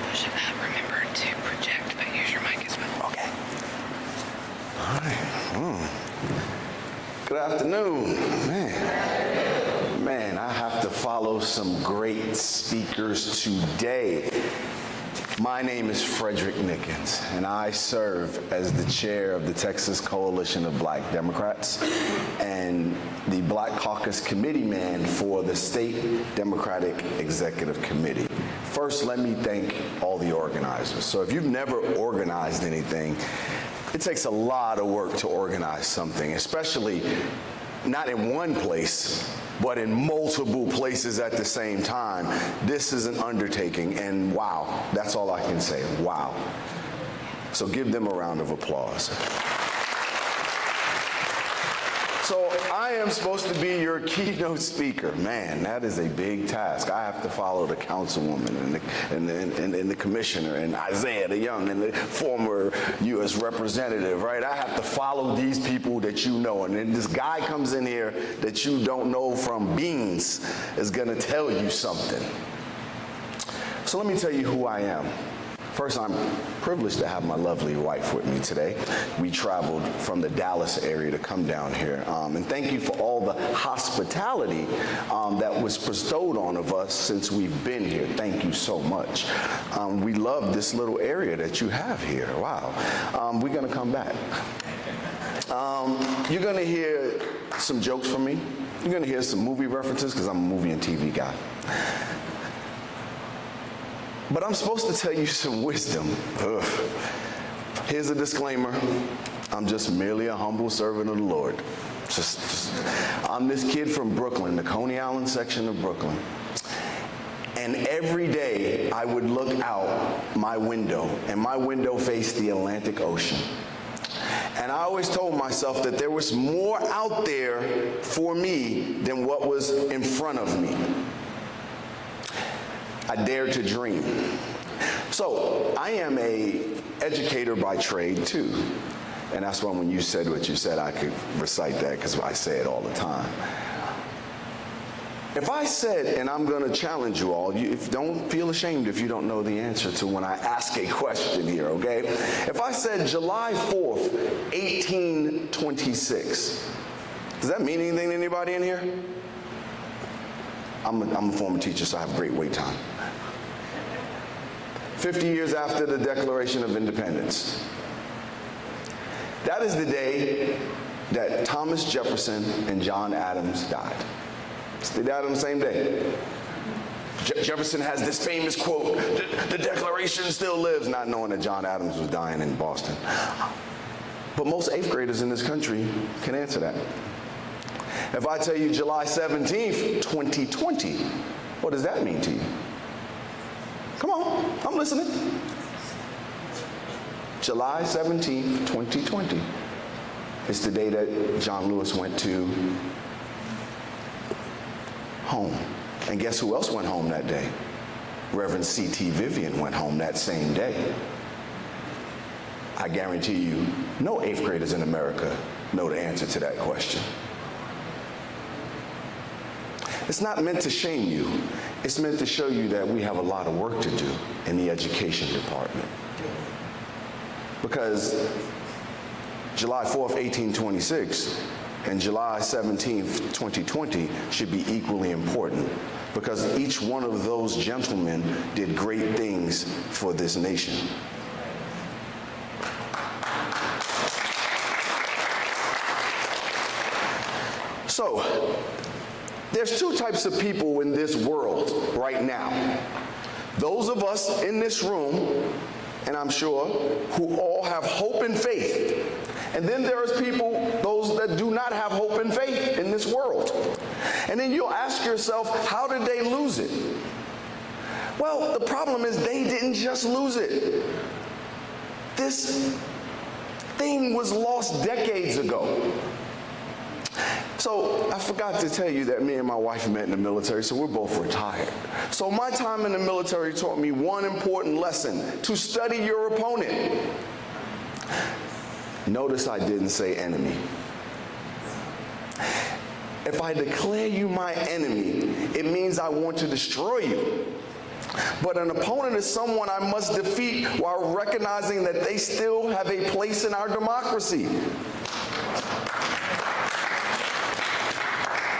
Push it up. Remember to project, but use your mic as well. Okay. All right. Good afternoon. Man, I have to follow some great speakers today. My name is Frederick Nickens, and I serve as the chair of the Texas Coalition of Black Democrats and the Black Caucus committee man for the State Democratic Executive Committee. First, let me thank all the organizers. So if you've never organized anything, it takes a lot of work to organize something, especially not in one place, but in multiple places at the same time. This is an undertaking, and wow, that's all I can say, wow. So give them a round of applause. So I am supposed to be your keynote speaker. Man, that is a big task. I have to follow the councilwoman and the commissioner and Isaiah the Young and the former U.S. representative, right? I have to follow these people that you know. And then this guy comes in here that you don't know from beans is gonna tell you something. So let me tell you who I am. First, I'm privileged to have my lovely wife with me today. We traveled from the Dallas area to come down here. And thank you for all the hospitality that was bestowed on of us since we've been here. Thank you so much. We love this little area that you have here. Wow. We're gonna come back. You're gonna hear some jokes from me. You're gonna hear some movie references because I'm a movie and TV guy. But I'm supposed to tell you some wisdom. Ugh. Here's a disclaimer. I'm just merely a humble servant of the Lord. I'm this kid from Brooklyn, the Coney Island section of Brooklyn. And every day I would look out my window, and my window faced the Atlantic Ocean. And I always told myself that there was more out there for me than what was in front of me. I dared to dream. So I am an educator by trade too. And that's why when you said what you said, I could recite that because I say it all the time. If I said, and I'm gonna challenge you all, don't feel ashamed if you don't know the answer to when I ask a question here, okay? If I said July 4th, 1826, does that mean anything to anybody in here? I'm a former teacher, so I have great wait time. 50 years after the Declaration of Independence. That is the day that Thomas Jefferson and John Adams died. They died on the same day. Jefferson has this famous quote, the Declaration still lives, not knowing that John Adams was dying in Boston. But most 8th graders in this country can answer that. If I tell you July 17th, 2020, what does that mean to you? Come on, I'm listening. July 17th, 2020. It's the day that John Lewis went to home. And guess who else went home that day? Reverend C.T. Vivian went home that same day. I guarantee you, no 8th graders in America know the answer to that question. It's not meant to shame you. It's meant to show you that we have a lot of work to do in the education department. Because July 4th, 1826 and July 17th, 2020 should be equally important, because each one of those gentlemen did great things for this nation. So, there's two types of people in this world right now. Those of us in this room, and I'm sure, who all have hope and faith. And then there's people, those that do not have hope and faith in this world. And then you'll ask yourself, how did they lose it? Well, the problem is they didn't just lose it. This thing was lost decades ago. So I forgot to tell you that me and my wife met in the military, so we're both retired. So my time in the military taught me one important lesson: to study your opponent. Notice I didn't say enemy. If I declare you my enemy, it means I want to destroy you. But an opponent is someone I must defeat while recognizing that they still have a place in our democracy.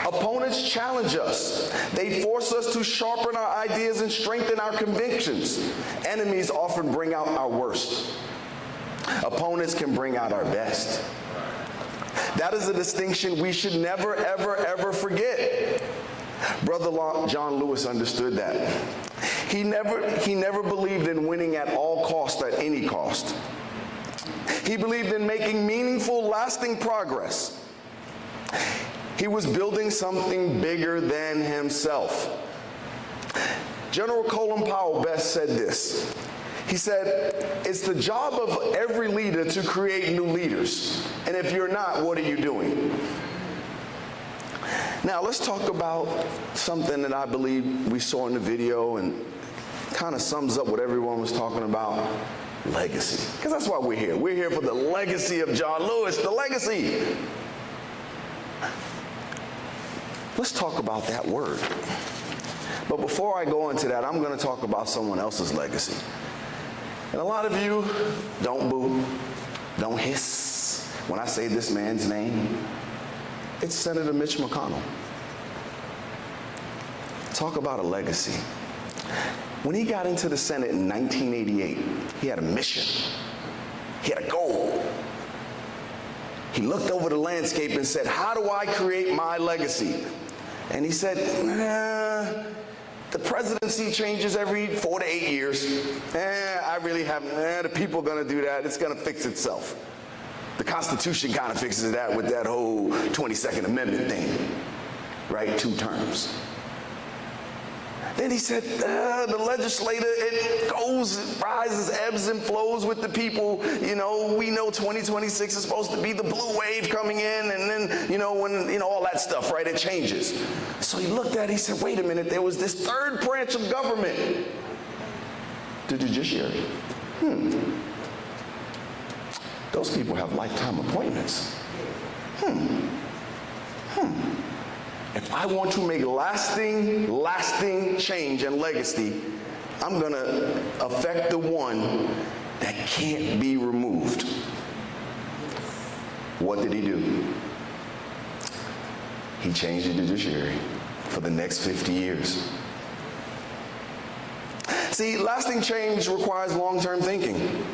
Opponents challenge us. They force us to sharpen our ideas and strengthen our convictions. Enemies often bring out our worst. Opponents can bring out our best. That is a distinction we should never, ever, ever forget. Brother John Lewis understood that. He never believed in winning at all costs, at any cost. He believed in making meaningful, lasting progress. He was building something bigger than himself. General Colin Powell best said this. He said, it's the job of every leader to create new leaders. And if you're not, what are you doing? Now, let's talk about something that I believe we saw in the video and kind of sums up what everyone was talking about: legacy. Because that's why we're here. We're here for the legacy of John Lewis, the legacy. Let's talk about that word. But before I go into that, I'm going to talk about someone else's legacy. And a lot of you don't boo, don't hiss when I say this man's name. It's Senator Mitch McConnell. Talk about a legacy. When he got into the Senate in 1988, he had a mission. He had a goal. He looked over the landscape and said, how do I create my legacy? And he said, the presidency changes every 4 to 8 years. I really haven't, the people are gonna do that. It's gonna fix itself. The Constitution kind of fixes that with that whole 22nd Amendment thing, right? 2 terms. Then he said, the legislator, it goes, it rises, ebbs and flows with the people. You know, we know 2026 is supposed to be the blue wave coming in, and then, you know, when, you know, all that stuff, right? It changes. So he looked at it, he said, wait a minute, there was this third branch of government, the judiciary. Those people have lifetime appointments. If I want to make lasting change and legacy, I'm going to affect the one that can't be removed. What did he do? He changed the judiciary for the next 50 years. See, lasting change requires long-term thinking.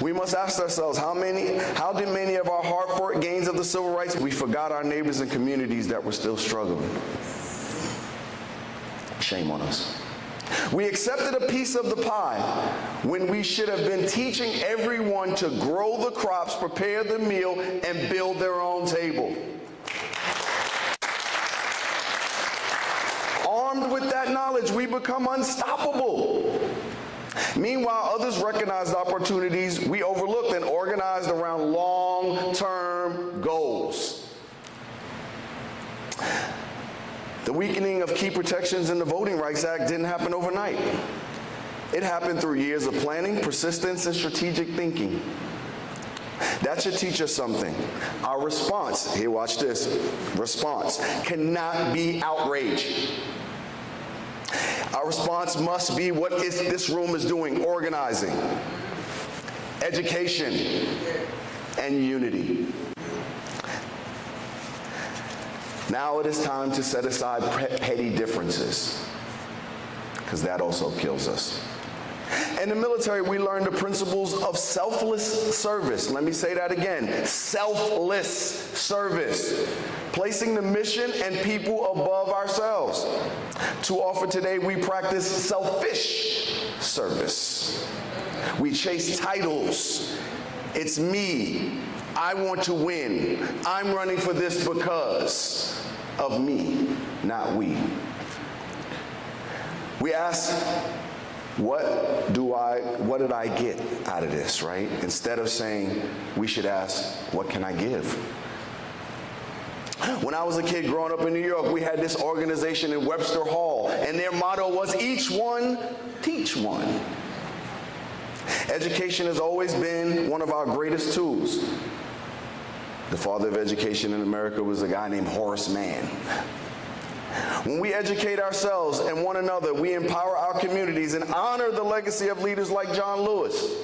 We must ask ourselves, how did many of our hard-fought gains of the civil rights, we forgot our neighbors and communities that were still struggling? Shame on us. We accepted a piece of the pie when we should have been teaching everyone to grow the crops, prepare the meal, and build their own table. Armed with that knowledge, we become unstoppable. Meanwhile, others recognized opportunities we overlooked and organized around long-term goals. The weakening of key protections in the Voting Rights Act didn't happen overnight. It happened through years of planning, persistence, and strategic thinking. That should teach us something. Our response, here, watch this, response cannot be outrage. Our response must be what this room is doing: organizing, education, and unity. Now it is time to set aside petty differences, because that also kills us. In the military, we learn the principles of selfless service. Let me say that again. Selfless service. Placing the mission and people above ourselves. Too often today, we practice selfish service. We chase titles. It's me. I want to win. I'm running for this because of me, not we. We ask, what did I get out of this, right? Instead of saying, we should ask, what can I give? When I was a kid growing up in New York, we had this organization in Webster Hall, and their motto was, each one, teach one. Education has always been one of our greatest tools. The father of education in America was a guy named Horace Mann. When we educate ourselves and one another, we empower our communities and honor the legacy of leaders like John Lewis.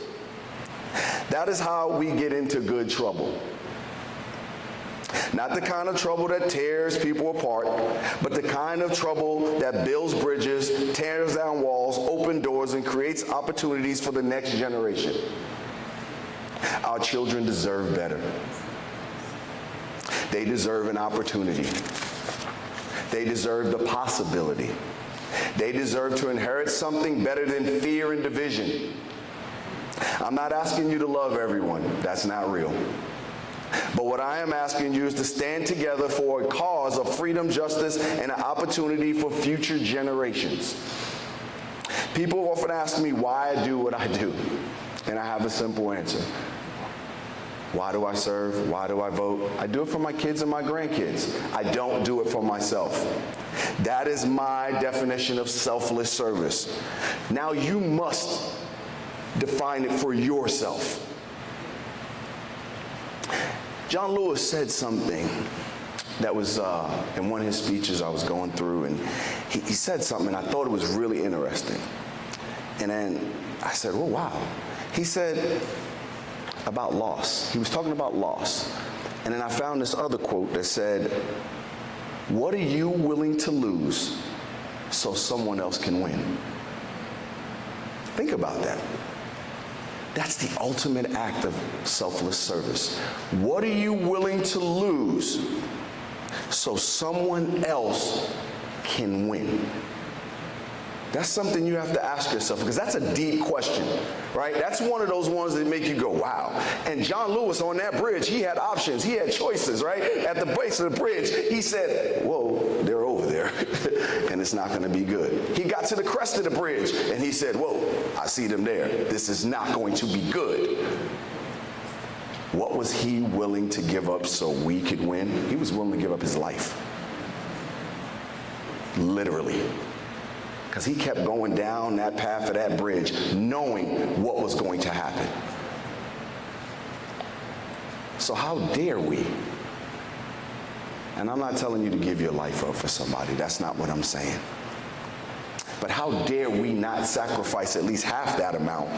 That is how we get into good trouble. Not the kind of trouble that tears people apart, but the kind of trouble that builds bridges, tears down walls, opens doors, and creates opportunities for the next generation. Our children deserve better. They deserve an opportunity. They deserve the possibility. They deserve to inherit something better than fear and division. I'm not asking you to love everyone. That's not real. But what I am asking you is to stand together for a cause of freedom, justice, and an opportunity for future generations. People often ask me why I do what I do, and I have a simple answer. Why do I serve? Why do I vote? I do it for my kids and my grandkids. I don't do it for myself. That is my definition of selfless service. Now you must define it for yourself. John Lewis said something that was in one of his speeches I was going through, and he said something, and I thought it was really interesting. And then I said, oh, wow. He said about loss. He was talking about loss. And then I found this other quote that said, what are you willing to lose so someone else can win? Think about that. That's the ultimate act of selfless service. What are you willing to lose so someone else can win? That's something you have to ask yourself, because that's a deep question, right? That's one of those ones that make you go, wow. And John Lewis on that bridge, he had options, he had choices, right? At the base of the bridge, he said, whoa, they're over there, and it's not gonna be good. He got to the crest of the bridge, and he said, whoa, I see them there. This is not going to be good. What was he willing to give up so we could win? He was willing to give up his life. Literally. Because he kept going down that path of that bridge, knowing what was going to happen. So how dare we? And I'm not telling you to give your life up for somebody. That's not what I'm saying. But how dare we not sacrifice at least half that amount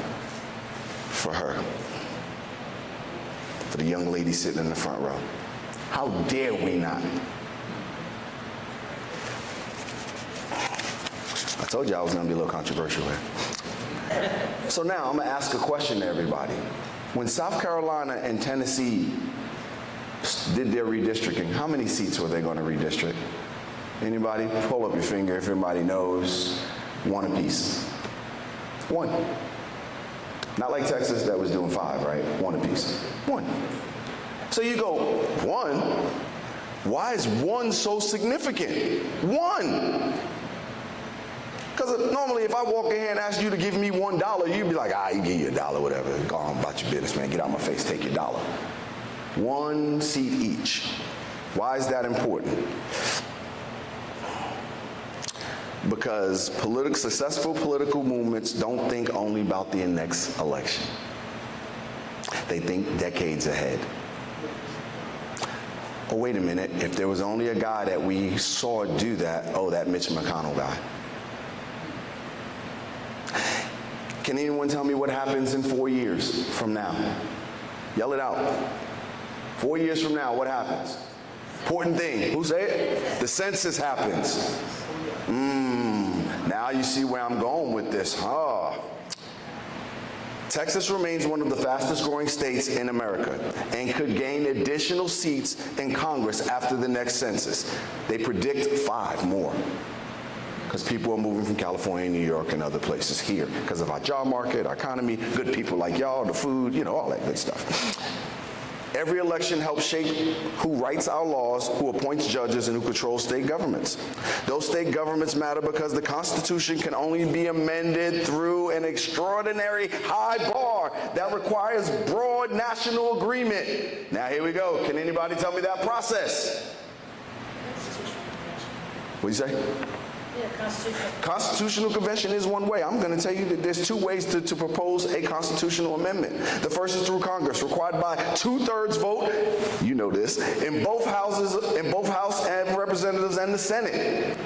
for her? For the young lady sitting in the front row. How dare we not? I told you I was going to be a little controversial here. So now I'm going to ask a question to everybody. When South Carolina and Tennessee did their redistricting, how many seats were they going to redistrict? Anybody? Pull up your finger if everybody knows. One apiece. One. Not like Texas that was doing 5, right? One apiece. One. So you go, 1? Why is 1 so significant? 1. Because normally if I walk in here and ask you to give me $1, you'd be like, you give you $1, whatever. Go on about your business, man. Get out of my face, take your $1. 1 seat each. Why is that important? because successful political movements don't think only about the next election. They think decades ahead. Oh, wait a minute, if there was only a guy that we saw do that, oh, that Mitch McConnell guy. Can anyone tell me what happens in 4 years from now? Yell it out. 4 years from now, what happens? Important thing. Who say it? The census happens. Now you see where I'm going with this, huh? Texas remains one of the fastest growing states in America and could gain additional seats in Congress after the next census. They predict 5 more because people are moving from California, New York, and other places here because of our job market, our economy, good people like y'all, the food, you know, all that good stuff. Every election helps shape who writes our laws, who appoints judges, and who controls state governments. Those state governments matter because the Constitution can only be amended through an extraordinary high bar that requires broad national agreement. Now here we go. Can anybody tell me that process? What do you say? Constitutional convention is one way. I'm going to tell you that there's 2 ways to propose a constitutional amendment. The first is through Congress, required by 2/3 vote, you know this, in both houses, House and Representatives and the Senate.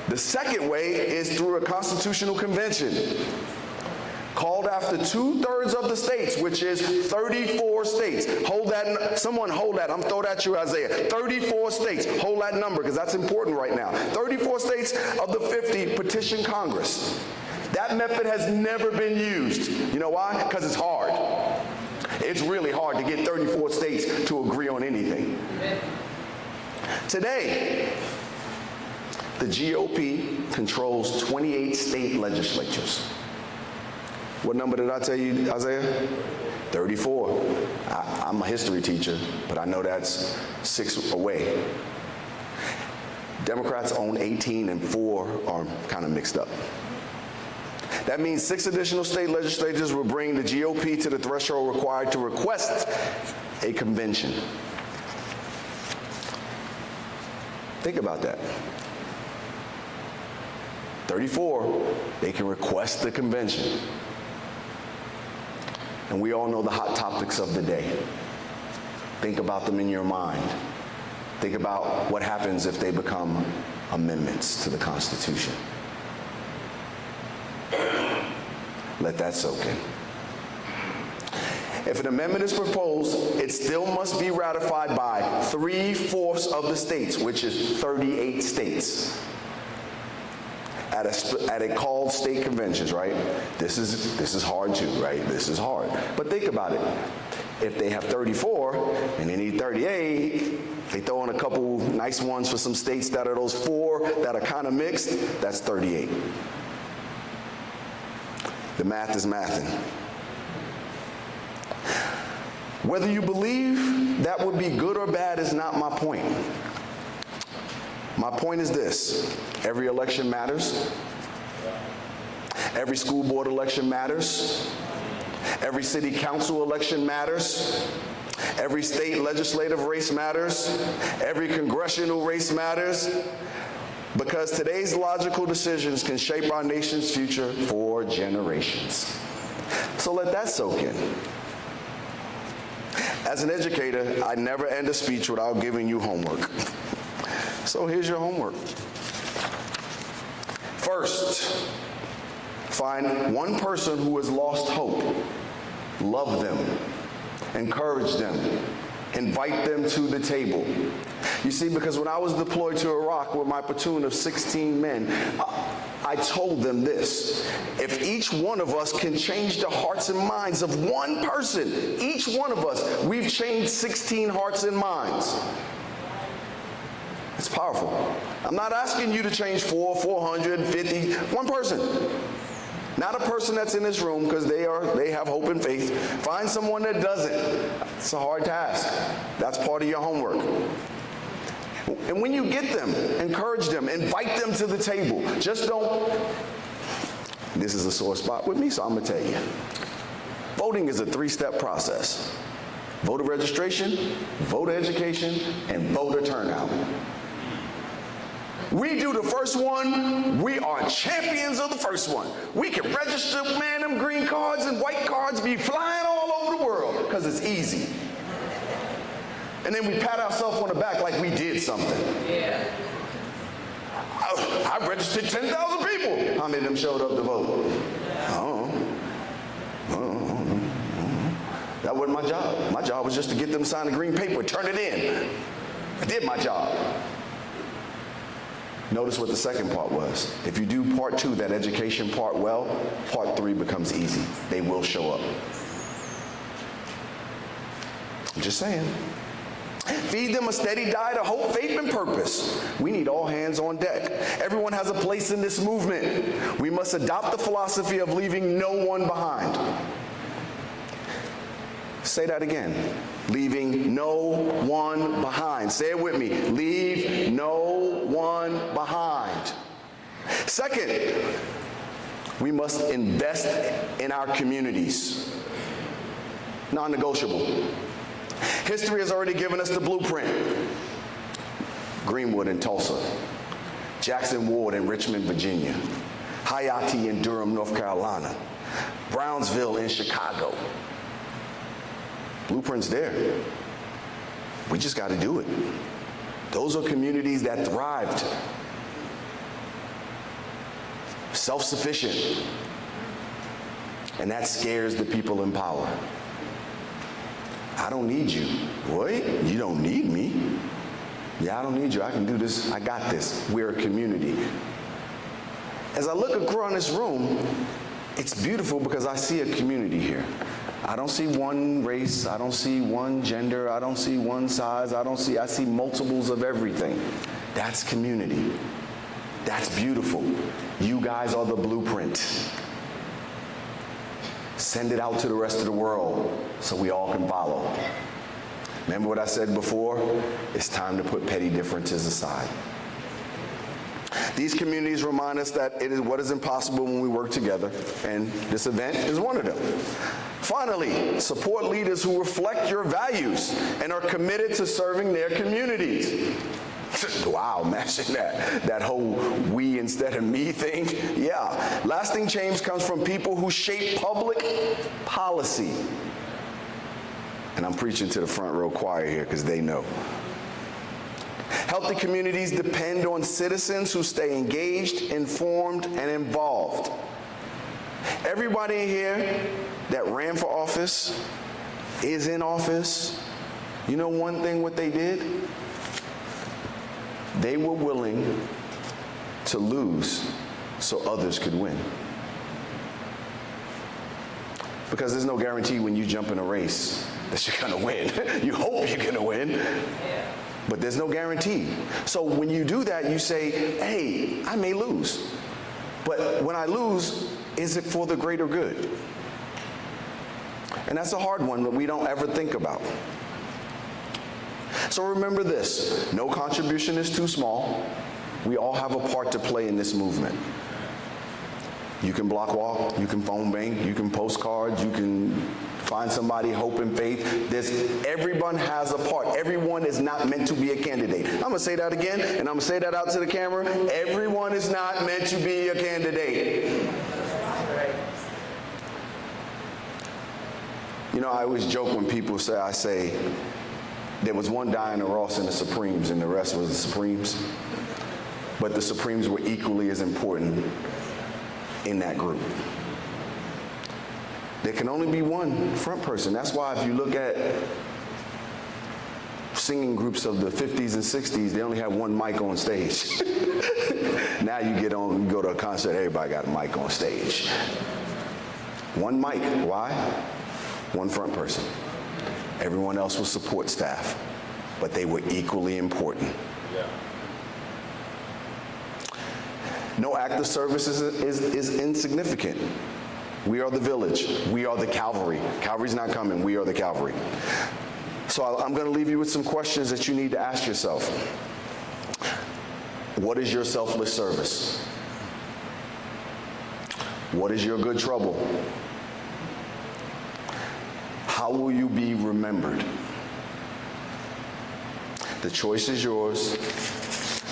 The second way is through a constitutional convention, called after 2/3 of the states, which is 34 states. Hold that, someone hold that. I'm throwing at you, Isaiah. 34 states. Hold that number because that's important right now. 34 states of the 50 petition Congress. That method has never been used. You know why? Because it's hard. It's really hard to get 34 states to agree on anything. Today, the GOP controls 28 state legislatures. What number did I tell you, Isaiah? 34. I'm a history teacher, but I know that's 6 away. Democrats own 18 and 4 are kind of mixed up. That means 6 additional state legislatures will bring the GOP to the threshold required to request a convention. Think about that. 34, they can request the convention. And we all know the hot topics of the day. Think about them in your mind. Think about what happens if they become amendments to the Constitution. Let that soak in. If an amendment is proposed, it still must be ratified by 3/4 of the states, which is 38 states. At a called state conventions, right? This is hard too, right? This is hard. But think about it. If they have 34 and they need 38, they throw in a couple nice ones for some states that are those 4 that are kind of mixed, that's 38. The math is mathing. Whether you believe that would be good or bad is not my point. My point is this: every election matters. Every school board election matters. Every city council election matters. Every state legislative race matters. Every congressional race matters. Because today's logical decisions can shape our nation's future for generations. So let that soak in. As an educator, I never end a speech without giving you homework. So here's your homework. First, find one person who has lost hope. Love them. Encourage them. Invite them to the table. You see, because when I was deployed to Iraq with my platoon of 16 men, I told them this: if each one of us can change the hearts and minds of one person, each one of us, we've changed 16 hearts and minds. It's powerful. I'm not asking you to change 450, one person. Not a person that's in this room because they have hope and faith. Find someone that doesn't. It's a hard task. That's part of your homework. And when you get them, encourage them, invite them to the table. Just don't. This is a sore spot with me, so I'm going to tell you. Voting is a 3-step process: voter registration, voter education, and voter turnout. We do the first one, we are champions of the first one. We can register, man, them green cards and white cards be flying all over the world because it's easy. And then we pat ourselves on the back like we did something. Yeah. I registered 10,000 people. How many of them showed up to vote? I don't know. That wasn't my job. My job was just to get them to sign the green paper, turn it in. I did my job. Notice what the second part was. If you do part 2, that education part well, part 3 becomes easy. They will show up. I'm just saying. Feed them a steady diet of hope, faith, and purpose. We need all hands on deck. Everyone has a place in this movement. We must adopt the philosophy of leaving no one behind. Say that again. Leaving no one behind. Say it with me. Leave no one behind. Second, we must invest in our communities. Non-negotiable. History has already given us the blueprint. Greenwood in Tulsa, Jackson Ward in Richmond, Virginia, Hayati in Durham, North Carolina, Brownsville in Chicago. Blueprint's there. We just got to do it. Those are communities that thrived. Self-sufficient. And that scares the people in power. I don't need you. Wait, you don't need me? Yeah, I don't need you. I can do this. I got this. We're a community. As I look across this room, it's beautiful because I see a community here. I don't see one race. I don't see one gender. I don't see one size. I see multiples of everything. That's community. That's beautiful. You guys are the blueprint. Send it out to the rest of the world so we all can follow. Remember what I said before? It's time to put petty differences aside. These communities remind us that it is what is impossible when we work together, and this event is one of them. Finally, support leaders who reflect your values and are committed to serving their communities. Wow, imagine that whole we instead of me thing. Yeah, lasting change comes from people who shape public policy. And I'm preaching to the front row choir here because they know. Healthy communities depend on citizens who stay engaged, informed, and involved. Everybody here that ran for office, is in office, you know one thing what they did? They were willing to lose so others could win. Because there's no guarantee when you jump in a race that you're gonna win. You hope you're gonna win, but there's no guarantee. So when you do that, you say, hey, I may lose, but when I lose, is it for the greater good? And that's a hard one that we don't ever think about. So remember this, no contribution is too small. We all have a part to play in this movement. You can block walk, you can phone bank, you can post cards, you can find somebody, hope and faith. Everyone has a part. Everyone is not meant to be a candidate. I'm gonna say that again, and I'm gonna say that out to the camera. Everyone is not meant to be a candidate. You know, I always joke when people say, I say, there was one Diana Ross in the Supremes and the rest was the Supremes. But the Supremes were equally as important in that group. There can only be one front person. That's why if you look at singing groups of the 50s and 60s, they only have one mic on stage. Now you go to a concert, everybody got a mic on stage. One mic, why? One front person. Everyone else was support staff, but they were equally important. Yeah. No act of service is insignificant. We are the village. We are the cavalry. Cavalry's not coming. We are the cavalry. So I'm going to leave you with some questions that you need to ask yourself. What is your selfless service? What is your good trouble? How will you be remembered? The choice is yours.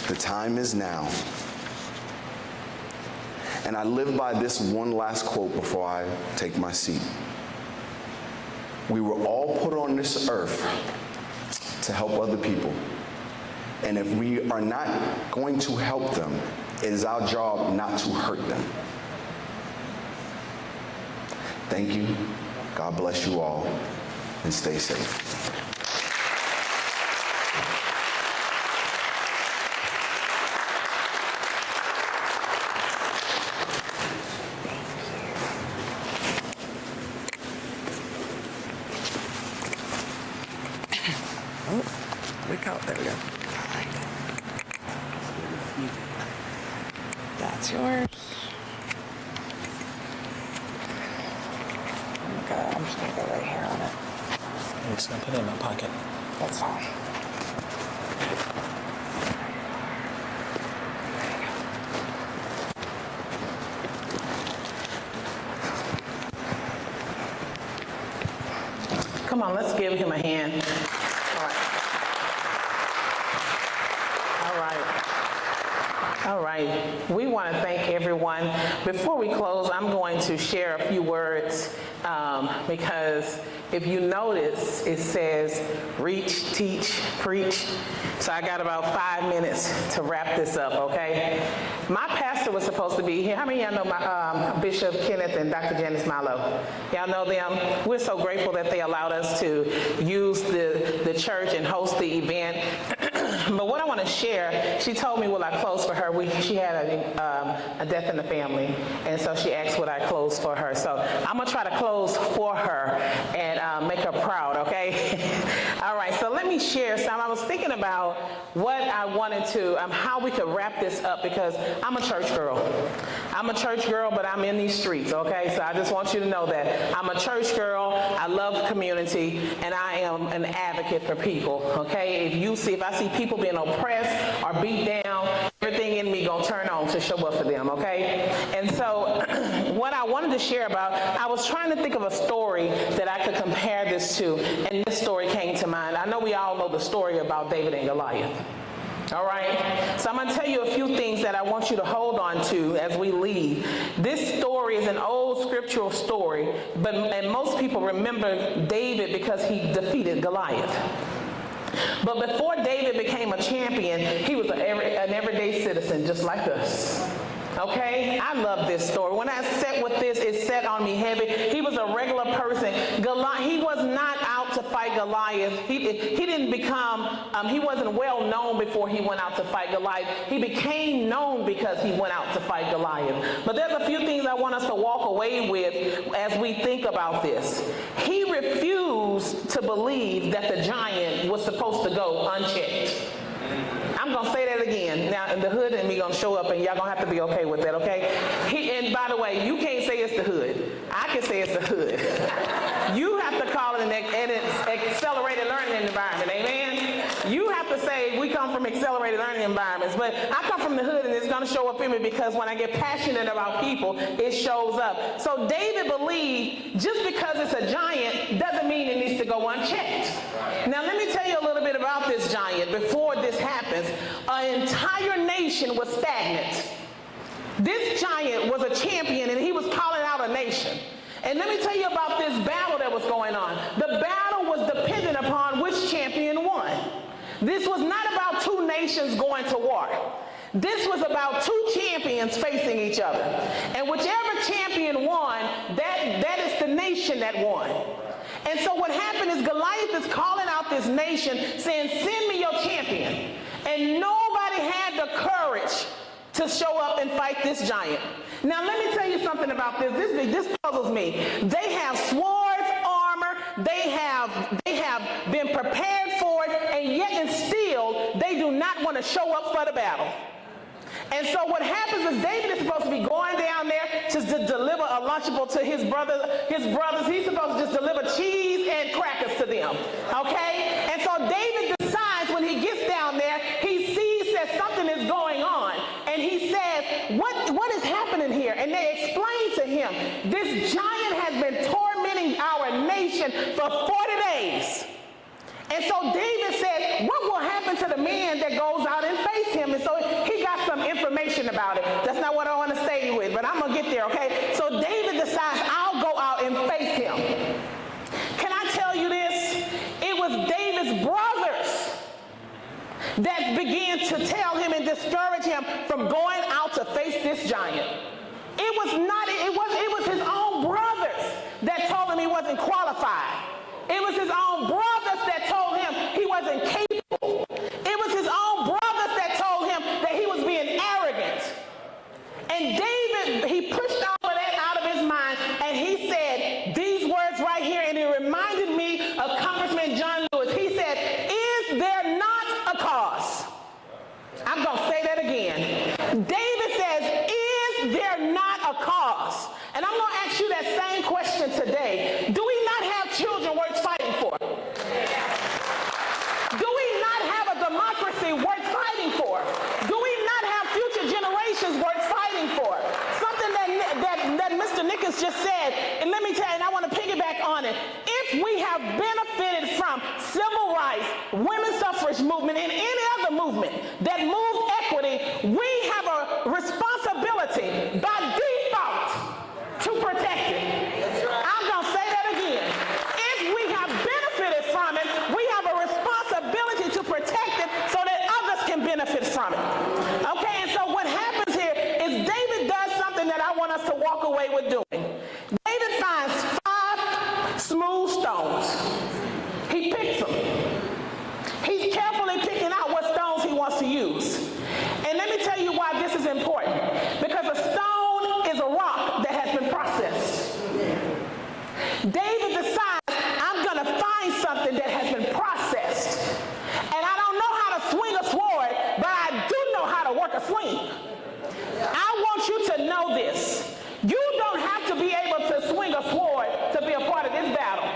The time is now. And I live by this one last quote before I take my seat. We were all put on this earth to help other people. And if we are not going to help them, it is our job not to hurt them. Thank you. God bless you all, and stay safe. Look out, there we go. That's yours. Okay, I'm just gonna go right here on it. I'm just gonna put it in my pocket. That's fine. Come on, let's give him a hand. All right. We want to thank everyone. Before we close, I'm going to share a few words because if you notice, it says reach, teach, preach. So I got about 5 minutes to wrap this up, okay? My pastor was supposed to be here. How many of y'all know my Bishop Kenneth and Dr. Janice Milo? Y'all know them? We're so grateful that they allowed us to use the church and host the event. But what I want to share, she told me will I close for her. She had a death in the family, and so she asked would I close for her. So I'm going to try to close for her and make her proud, okay? All right, so let me share some. I was thinking about what I wanted to, how we could wrap this up because I'm a church girl. I'm a church girl, but I'm in these streets, okay? So I just want you to know that I'm a church girl, I love community, and I am an advocate for people, okay? If I see people being oppressed or beat down, everything in me gonna turn on to show up for them, okay? And so what I wanted to share about, I was trying to think of a story that I could compare this to, and this story came to mind. I know we all know the story about David and Goliath. All right, so I'm going to tell you a few things that I want you to hold on to as we leave. This story is an old scriptural story, and most people remember David because he defeated Goliath. But before David became a champion, he was an everyday citizen just like us. Okay, I love this story. When I sat with this, it sat on me heavy. He was a regular person. He was not out to fight Goliath. He didn't become, he wasn't well known before he went out to fight Goliath. He became known because he went out to fight Goliath. But there's a few things I want us to walk away with as we think about this. He refused to believe that the giant was supposed to go unchecked. I'm going to say that again. Now, the hood and me going to show up, and y'all going to have to be okay with that, okay? And by the way, you can't say it's the hood. I can say it's the hood. You have to call it an accelerated learning environment, amen? You have to say, we come from accelerated learning environments, but I come from the hood, and it's going to show up in me because when I get passionate about people, it shows up. So David believed just because it's a giant doesn't mean it needs to go unchecked. Now, let me tell you a little bit about this giant before this happens. An entire nation was stagnant. This giant was a champion, and he was calling out a nation. And let me tell you about this battle that was going on. The battle was dependent upon which champion won. This was not about two nations going to war. This was about two champions facing each other. And whichever champion won, that is the nation that won. And so what happened is Goliath is calling out this nation saying, send me your champion. And nobody had the courage to show up and fight this giant. Now let me tell you something about this. This puzzles me. They have swords, armor, they have been prepared for it, and yet and still they do not want to show up for the battle. And so what happens is David is supposed to be going down there to deliver a Lunchable to his brothers. He's supposed to just deliver cheese and crackers to them, okay? And so David decides when he gets down there, he sees that something is going on. And he says, what is happening here? And they explain to him, this giant has been tormenting our nation for 40 days. And so David said, what will happen to the man that goes out and faces face him, and so he got some information about it. That's not what I want to stay with, but I'm going to get there, okay? So David decides, I'll go out and face him. Can I tell you this? It was David's brothers that began to tell him and discourage him from going out to face this giant. It was his own brothers that told him he wasn't qualified. It was his own brothers that told him he wasn't capable. It was his own brothers that told him that he was being arrogant. And David, he pushed all of that out of his mind, and he said these words right here, and it reminded me of Congressman John Lewis. He said, "Is there not a cause?" I'm going to say that again. David says, "Is there not a cause?" And I'm going to ask you that same question today. Do we not have children worth fighting for? Do we not have a democracy worth fighting for? Do we not have future generations worth fighting for? Something that Mr. Nickens just said, and let me tell you, and I want to piggyback on it. If we have benefited from civil rights, women's suffrage movement, and any other movement that moved equity, we have a responsibility by default to protect it. I'm going to say that again. If we have benefited from it, we have a responsibility to protect it so that others can benefit from it. Okay, and so what happens here is David does something that I want us to walk away with doing. David finds 5 smooth stones. He picks them. He's carefully picking out what stones he wants to use. And let me tell you why this is important. Because a stone is a rock that has been processed. David decides, I'm going to find something that has been processed. And I don't know how to swing a sword, but I do know how to work a sling. I want you to know this. You don't have to be able to swing a sword to be a part of this battle.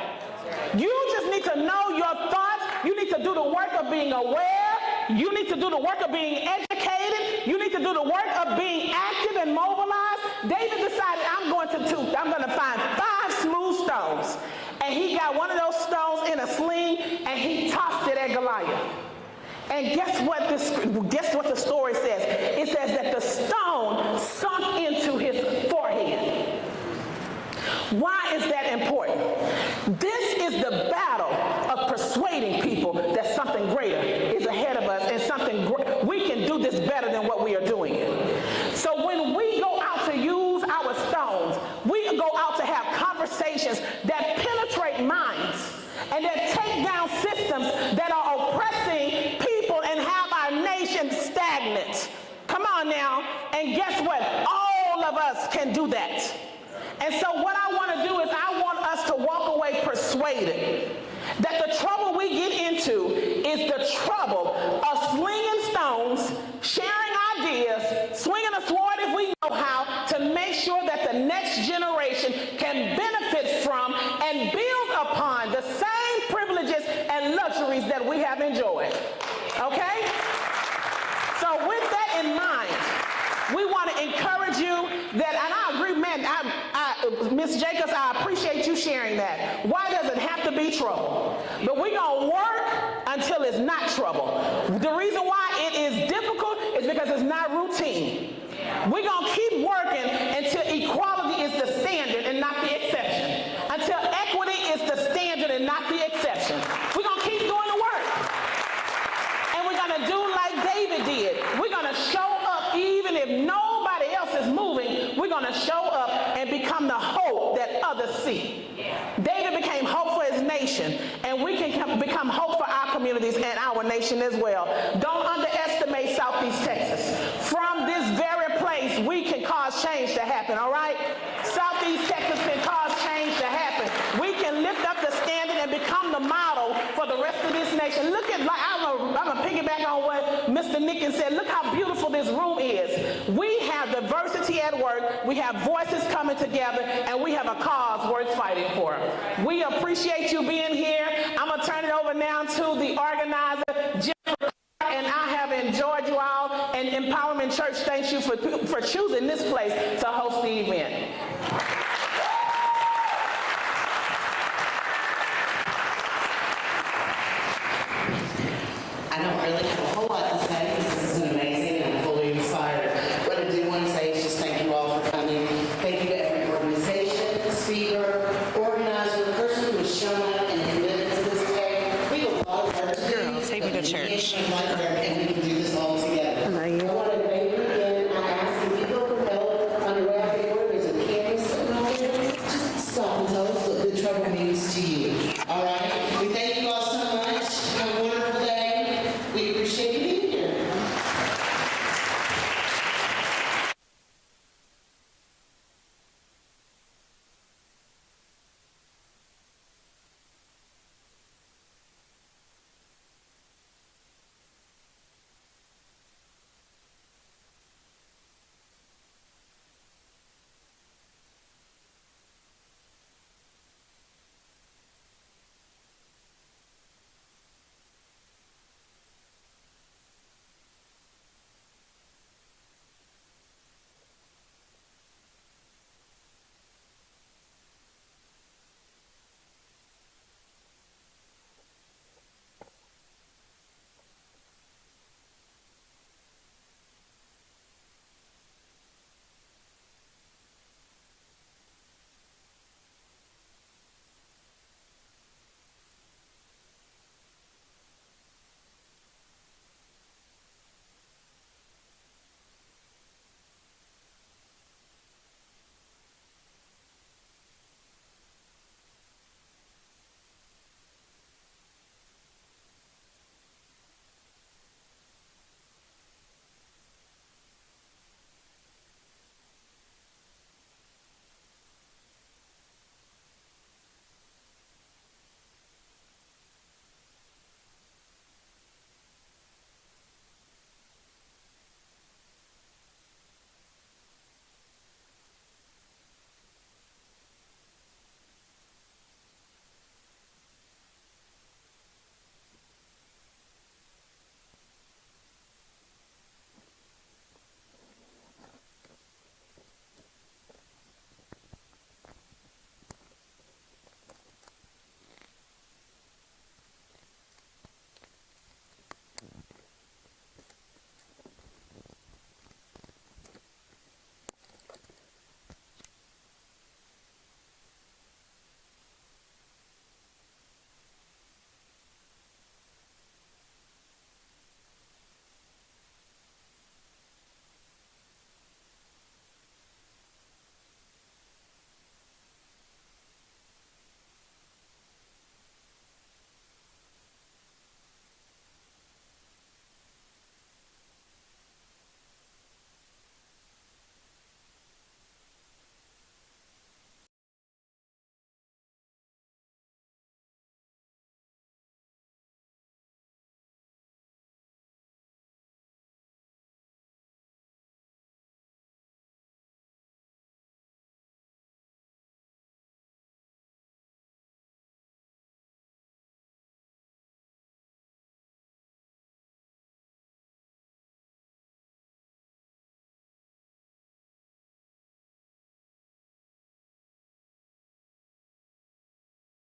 You just need to know your thoughts. You need to do the work of being aware. You need to do the work of being educated. You need to do the work of being active and mobilized. David decided, I'm going to find 5 smooth stones. And he got one of those stones in a sling, and he tossed it at Goliath. And guess what the story says? It says that the stone sunk into his forehead. Why is that important? This is the battle of persuading people that something greater is ahead of us, and we can do this better than what we are doing it. So when we go out to use our stones, we go out to have conversations that penetrate minds and that take down systems that are oppressing people and have our nation stagnant. Come on now. And guess what? All of us can do that. And so what I want to do is I want us to walk away persuaded that the trouble we get into is the trouble of slinging stones, sharing ideas, swinging a sword if we know how, to make sure that the next generation can benefit from and build upon the same privileges and luxuries that we have enjoyed. Okay? So with that in mind, we want to encourage you that, and I agree, man, Ms. Jacobs, I appreciate you sharing that. Why does it have to be trouble? But we're going to work until it's not trouble. The reason why it is difficult is because it's not routine. We're going to keep working until equality is the standard and not the exception. Until equity is the standard and not the exception. We're going to keep doing the work. And we're going to do like David did. We're going to show up even if nobody else is moving. We're going to show up and become the hope that others see. David became hope for his nation, and we can become hope for our communities and our nation as well. Don't underestimate Southeast Texas. From this very place, we can cause change to happen, all right? Southeast Texas can cause change to happen. We can lift up the standard and become the model for the rest of this nation. Look at, I'm going to piggyback on what Mr. Nickens said. Look how beautiful this room is. We have diversity at work. We have voices coming together, and we have a cause worth fighting for. We appreciate you being here. I'm going to turn it over now to the organizer, Jennifer, and I have enjoyed you all, and Empowerment Church thanks you for choosing this place to host the event. I don't really have a whole lot to say. This is an amazing Commissioner Blackburn, and we can do this all together. I want to thank you again. I ask if you go for help on the way out the door, there's a candy sitting over there. Just stop and tell us what Good Trouble means to you. All right? We thank you all so much. Have a wonderful day. We appreciate you.